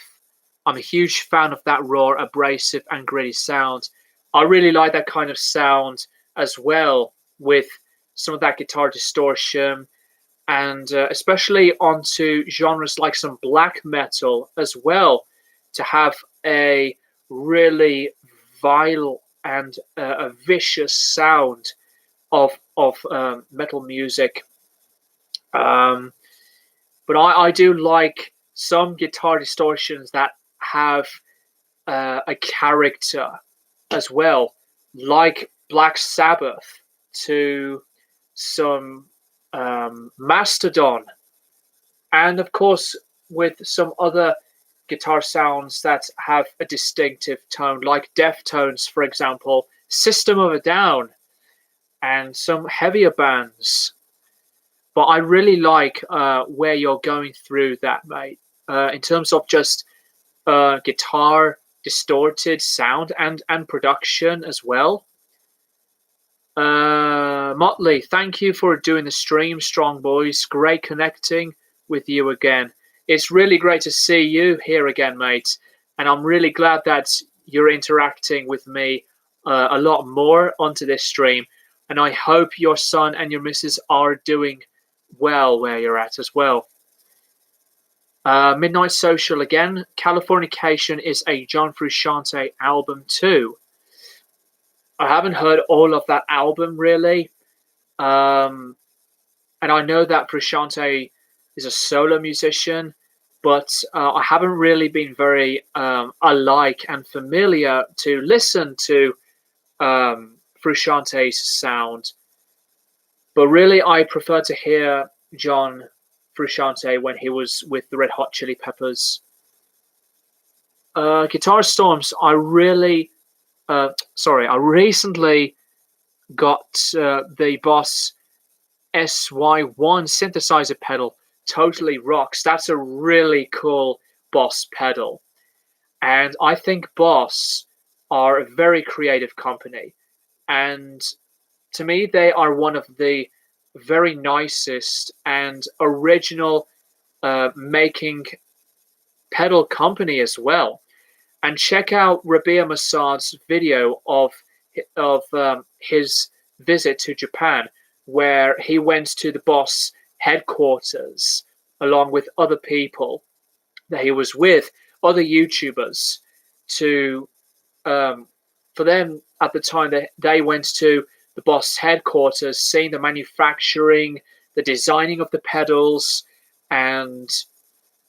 I'm a huge fan of that raw, abrasive, and gritty sound. I really like that kind of sound as well, with some of that guitar distortion, and especially onto genres like some black metal as well, to have a really vile and a vicious sound of metal music. But I do like some guitar distortions that have a character as well, like Black Sabbath to some Mastodon, and of course with some other guitar sounds that have a distinctive tone, like Deftones, for example, System of a Down, and some heavier bands. But I really like where you're going through that, mate, in terms of just guitar distorted sound and production as well. Motley, thank you for doing the stream, strong boys. Great connecting with you again. It's really great to see you here again, mate. And I'm really glad that you're interacting with me a lot more onto this stream. And I hope your son and your missus are doing well where you're at as well. Midnight Social again. Californication is a John Frusciante album too. I haven't heard all of that album really. And I know that Frusciante is a solo musician, but I haven't really been very alike and familiar to listen to Frusciante's sound. But really, I prefer to hear John Frusciante when he was with the Red Hot Chili Peppers. Guitar Storms, I recently got the Boss SY1 synthesizer pedal. Totally rocks. That's a really cool Boss pedal. And I think Boss are a very creative company. And to me, they are one of the very nicest and original making pedal company as well. And check out Rabia Massad's video of his visit to Japan, where he went to the Boss headquarters along with other people that he was with, other YouTubers, to for them at the time that they went to the Boss headquarters, seeing the manufacturing, the designing of the pedals, and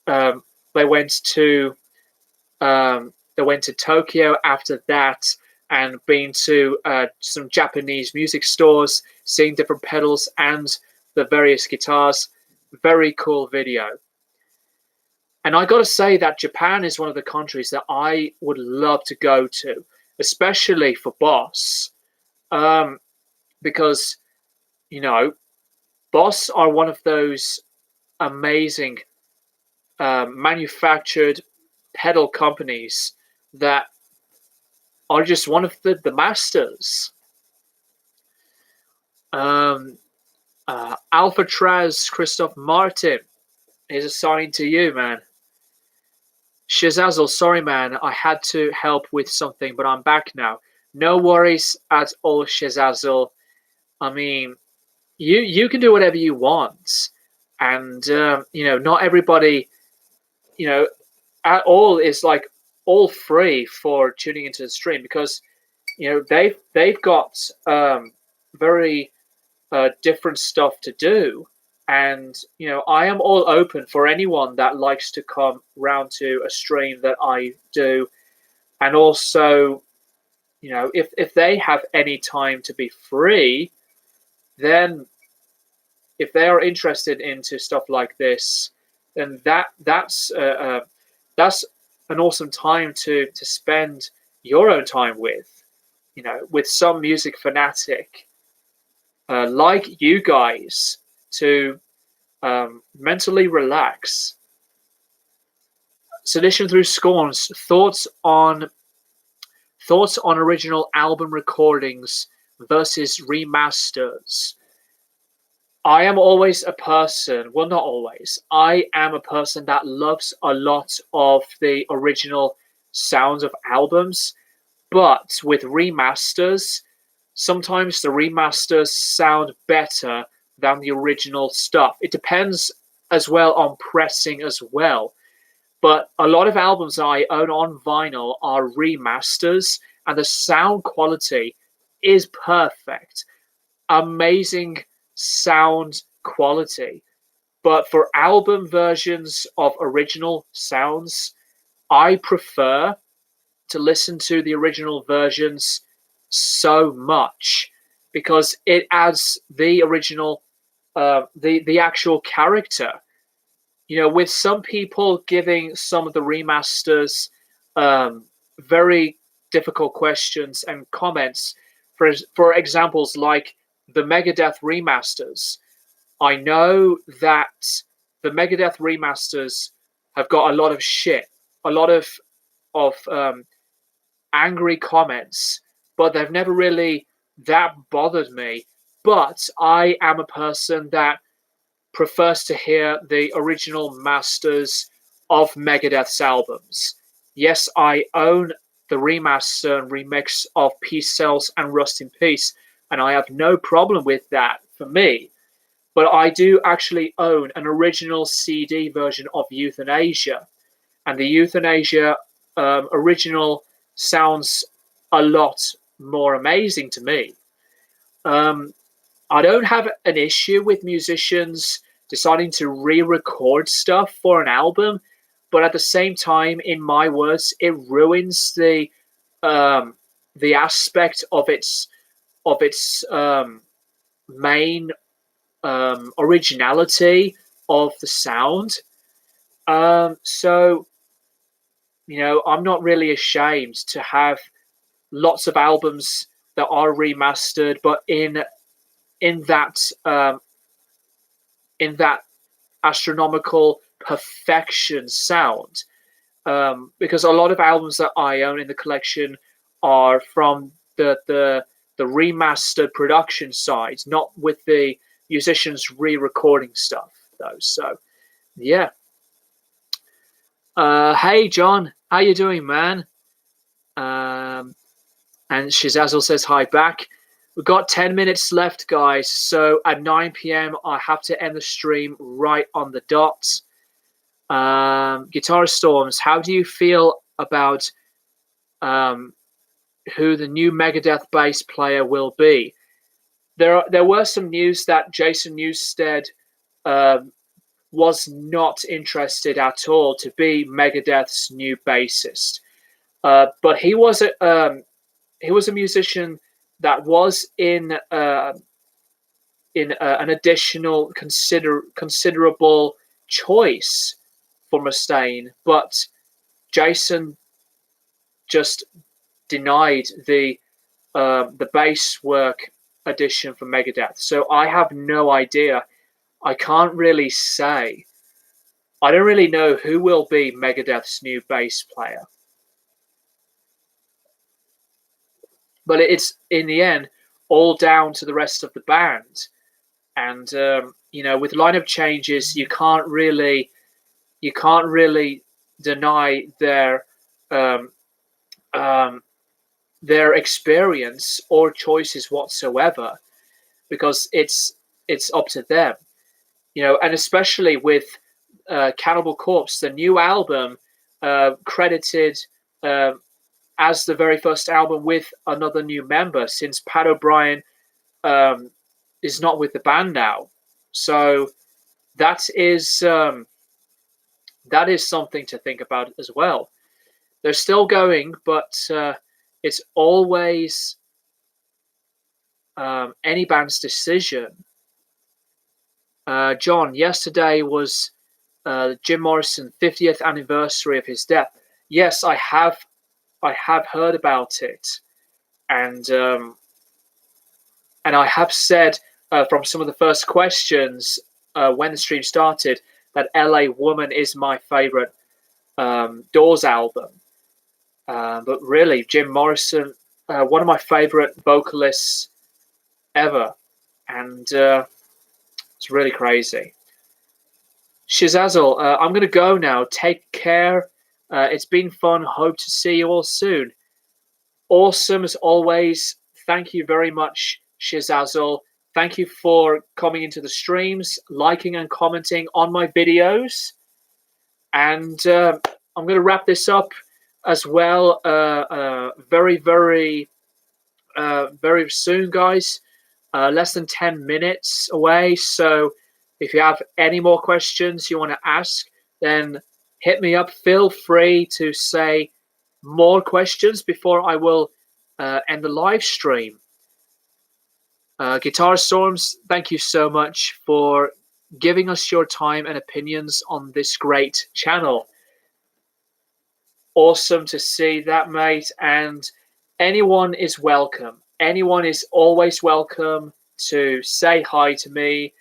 they went to Tokyo after that, and been to some Japanese music stores, seeing different pedals and the various guitars. Very cool video. And I got to say that Japan is one of the countries that I would love to go to, especially for Boss, because, you know, Boss are one of those amazing manufactured pedal companies that are just one of the masters. Alpha Traz Christoph Martin is assigned to you, man. Shazazzle, sorry, man, I had to help with something, but I'm back now. No worries at all, Shazazzle. I mean, you can do whatever you want, and not everybody, at all is like all free for tuning into the stream, because they've got very different stuff to do. And I am all open for anyone that likes to come round to a stream that I do. And also, if they have any time to be free, then if they are interested into stuff like this, then that's an awesome time to spend your own time with, with some music fanatic like you guys, to mentally relax. Sedition Through Scorns, thoughts on original album recordings versus remasters. I am always a person, well, not always, I am a person that loves a lot of the original sounds of albums, but with remasters, sometimes the remasters sound better than the original stuff. It depends as well on pressing as well. But a lot of albums I own on vinyl are remasters, and the sound quality is perfect. Amazing sound quality. But for album versions of original sounds, I prefer to listen to the original versions so much, because it adds the original the actual character. With some people giving some of the remasters very difficult questions and comments, for examples like the Megadeth remasters. I know that the Megadeth remasters have got a lot of shit, a lot of angry comments, but they've never really that bothered me. But I am a person that prefers to hear the original masters of Megadeth's albums. Yes, I own the remaster and remix of Peace Cells and Rust in Peace, and I have no problem with that for me. But I do actually own an original CD version of Euthanasia, and the Euthanasia original sounds a lot more amazing to me. I don't have an issue with musicians deciding to re-record stuff for an album, but at the same time, in my words, it ruins the the aspect of its main originality of the sound. So, you know, I'm not really ashamed to have lots of albums that are remastered, but in that in that astronomical perfection sound. Because a lot of albums that I own in the collection are from the remastered production side, not with the musicians re-recording stuff though. So yeah. Hey John, how you doing, man? And Shizazzle says hi back. We've got 10 minutes left, guys. So at 9 p.m. I have to end the stream right on the dot. Guitar Storms, how do you feel about who the new Megadeth bass player will be? There were some news that Jason Newsted was not interested at all to be Megadeth's new bassist, but he was a musician that was in an additional considerable choice for Mustaine, but Jason just denied the bass work edition for Megadeth. So I have no idea. I can't really say. I don't really know who will be Megadeth's new bass player. But it's, in the end, all down to the rest of the band. And, you know, with lineup changes, you can't really deny their experience or choices whatsoever, because it's up to them, you know. And especially with Cannibal Corpse, the new album credited as the very first album with another new member, since Pat O'Brien is not with the band now. So that is something to think about as well. They're still going, but it's always any band's decision. John, yesterday was Jim Morrison 50th anniversary of his death. Yes, I have heard about it, and I have said from some of the first questions when the stream started that LA Woman is my favorite Doors album. But really, Jim Morrison, one of my favorite vocalists ever, and it's really crazy. Shizazzle, I'm going to go now. Take care. It's been fun. Hope to see you all soon. Awesome as always. Thank you very much, Shizazzle. Thank you for coming into the streams, liking and commenting on my videos. And I'm going to wrap this up as well very, very, very soon, guys. Less than 10 minutes away. So if you have any more questions you want to ask, then hit me up. Feel free to say more questions before I will end the live stream. Guitar Storms, thank you so much for giving us your time and opinions on this great channel. Awesome to see that, mate. And anyone is welcome. Anyone is always welcome to say hi to me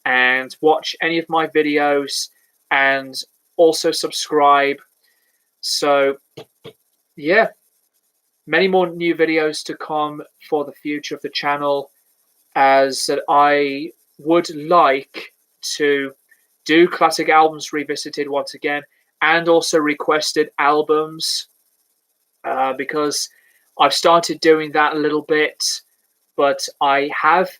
and watch any of my videos and also subscribe. So, yeah, many more new videos to come for the future of the channel, as that I would like to do classic albums revisited once again, and also requested albums, because I've started doing that a little bit, but I have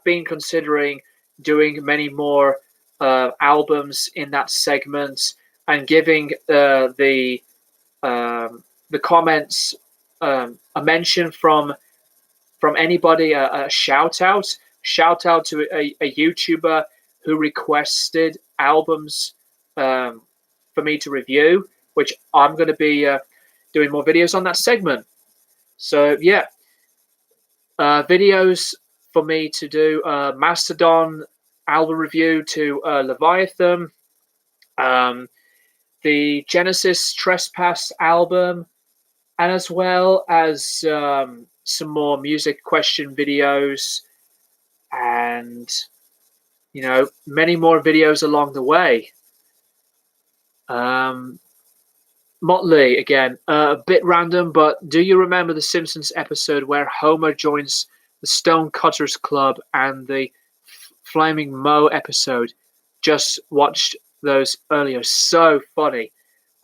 been considering doing many more albums in that segment, and giving the comments a mention from anybody, a shout out to a YouTuber who requested albums for me to review, which I'm going to be doing more videos on that segment. So yeah, videos for me to do Mastodon album review to Leviathan, the Genesis Trespass album, and as well as some more music question videos, and many more videos along the way. Motley again, a bit random, but do you remember the Simpsons episode where Homer joins the Stonecutters Club and the Flaming Moe episode? Just watched those earlier. So funny.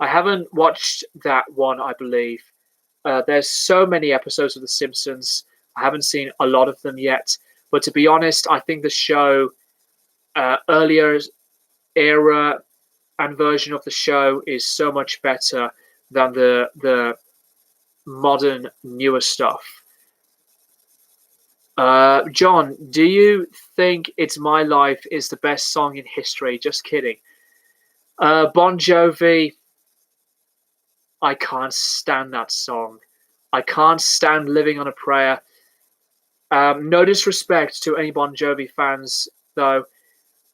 I haven't watched that one, I believe. There's so many episodes of The Simpsons. I haven't seen a lot of them yet. But to be honest, I think the show, earlier era and version of the show, is so much better than the modern, newer stuff. John, do you think It's My Life is the best song in history? Just kidding. Bon Jovi, I can't stand that song. I can't stand Living on a Prayer. No disrespect to any Bon Jovi fans, though,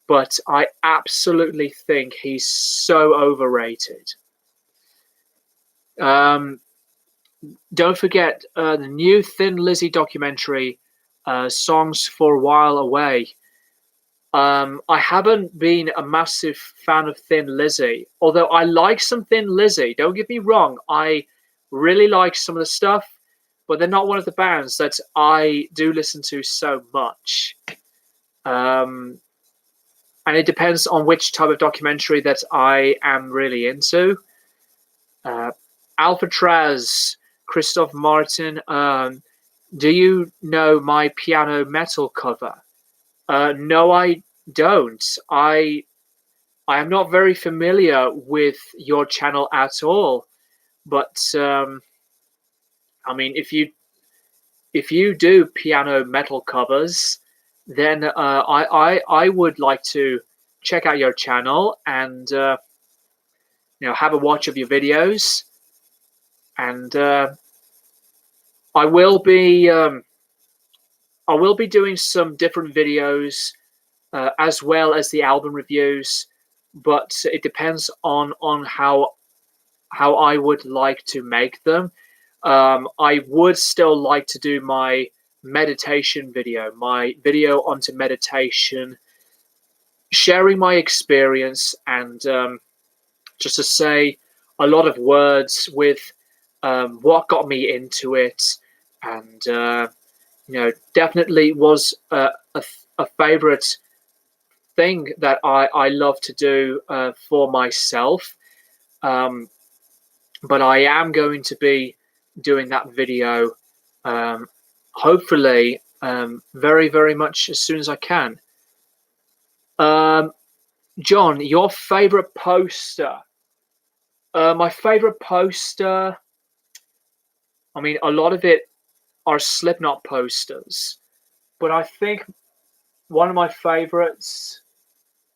but I absolutely think he's so overrated. Don't forget the new Thin Lizzy documentary, Songs for a While Away. I haven't been a massive fan of Thin Lizzy, although I like some Thin Lizzy. Don't get me wrong, I really like some of the stuff, but they're not one of the bands that I do listen to so much. And it depends on which type of documentary that I am really into. Alcatraz, Christoph Martin. Do you know my piano metal cover? No, I don't. I am not very familiar with your channel at all. But I mean, if you do piano metal covers, then I would like to check out your channel and have a watch of your videos. And I will be doing some different videos as well as the album reviews, but it depends on how I would like to make them. I would still like to do my meditation video, my video onto meditation, sharing my experience, and just to say a lot of words with what got me into it, and definitely was a favorite thing that I love to do for myself. But I am going to be doing that video, hopefully, very, very much as soon as I can. John, your favorite poster? My favorite poster, I mean, a lot of it are Slipknot posters, but I think one of my favorites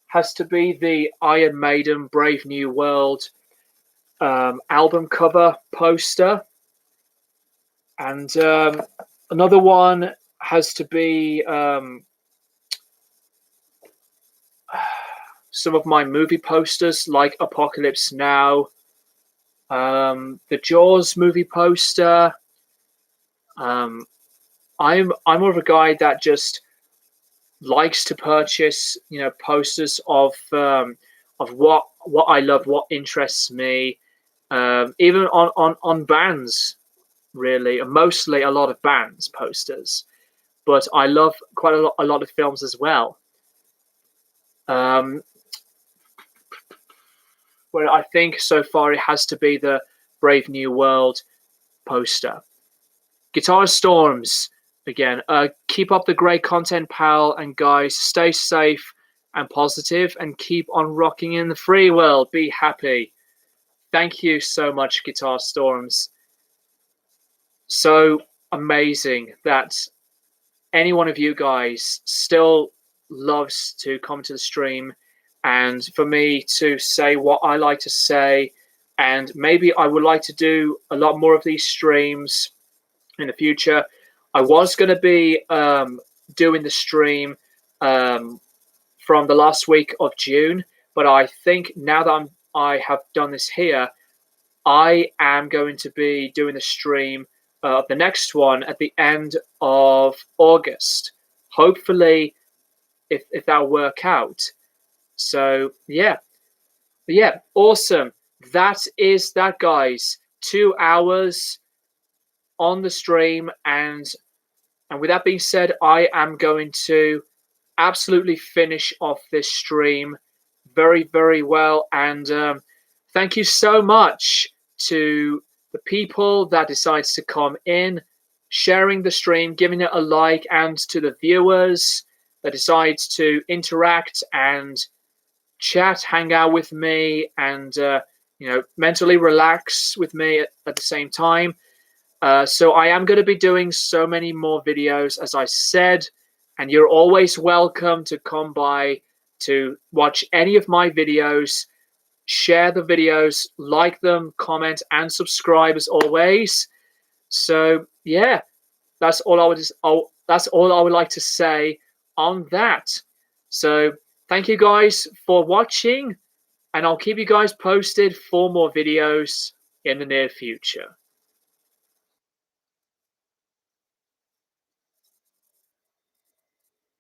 has to be the Iron Maiden Brave New World album cover poster. And another one has to be some of my movie posters, like Apocalypse Now, the Jaws movie poster. I'm more of a guy that just likes to purchase, posters of what I love, what interests me, even on bands, really, mostly a lot of bands posters. But I love quite a lot of films as well. Where I think so far it has to be the Brave New World poster. Guitar Storms, again, keep up the great content, pal, and guys, stay safe and positive, and keep on rocking in the free world. Be happy. Thank you so much, Guitar Storms. So amazing that any one of you guys still loves to come to the stream, and for me to say what I like to say. And maybe I would like to do a lot more of these streams in the future. I was going to be doing the stream from the last week of June, but I think now that I have done this here, I am going to be doing the stream of the next one at the end of August. Hopefully, if that'll work out. So yeah, awesome. That is that, guys. 2 hours on the stream, and with that being said, I am going to absolutely finish off this stream very, very well. And thank you so much to the people that decides to come in, sharing the stream, giving it a like, and to the viewers that decides to interact and chat, hang out with me, and mentally relax with me at the same time. So I am going to be doing so many more videos, as I said, and you're always welcome to come by to watch any of my videos, share the videos, like them, comment, and subscribe as always. So yeah, that's all I would like to say on that. So thank you guys for watching, and I'll keep you guys posted for more videos in the near future.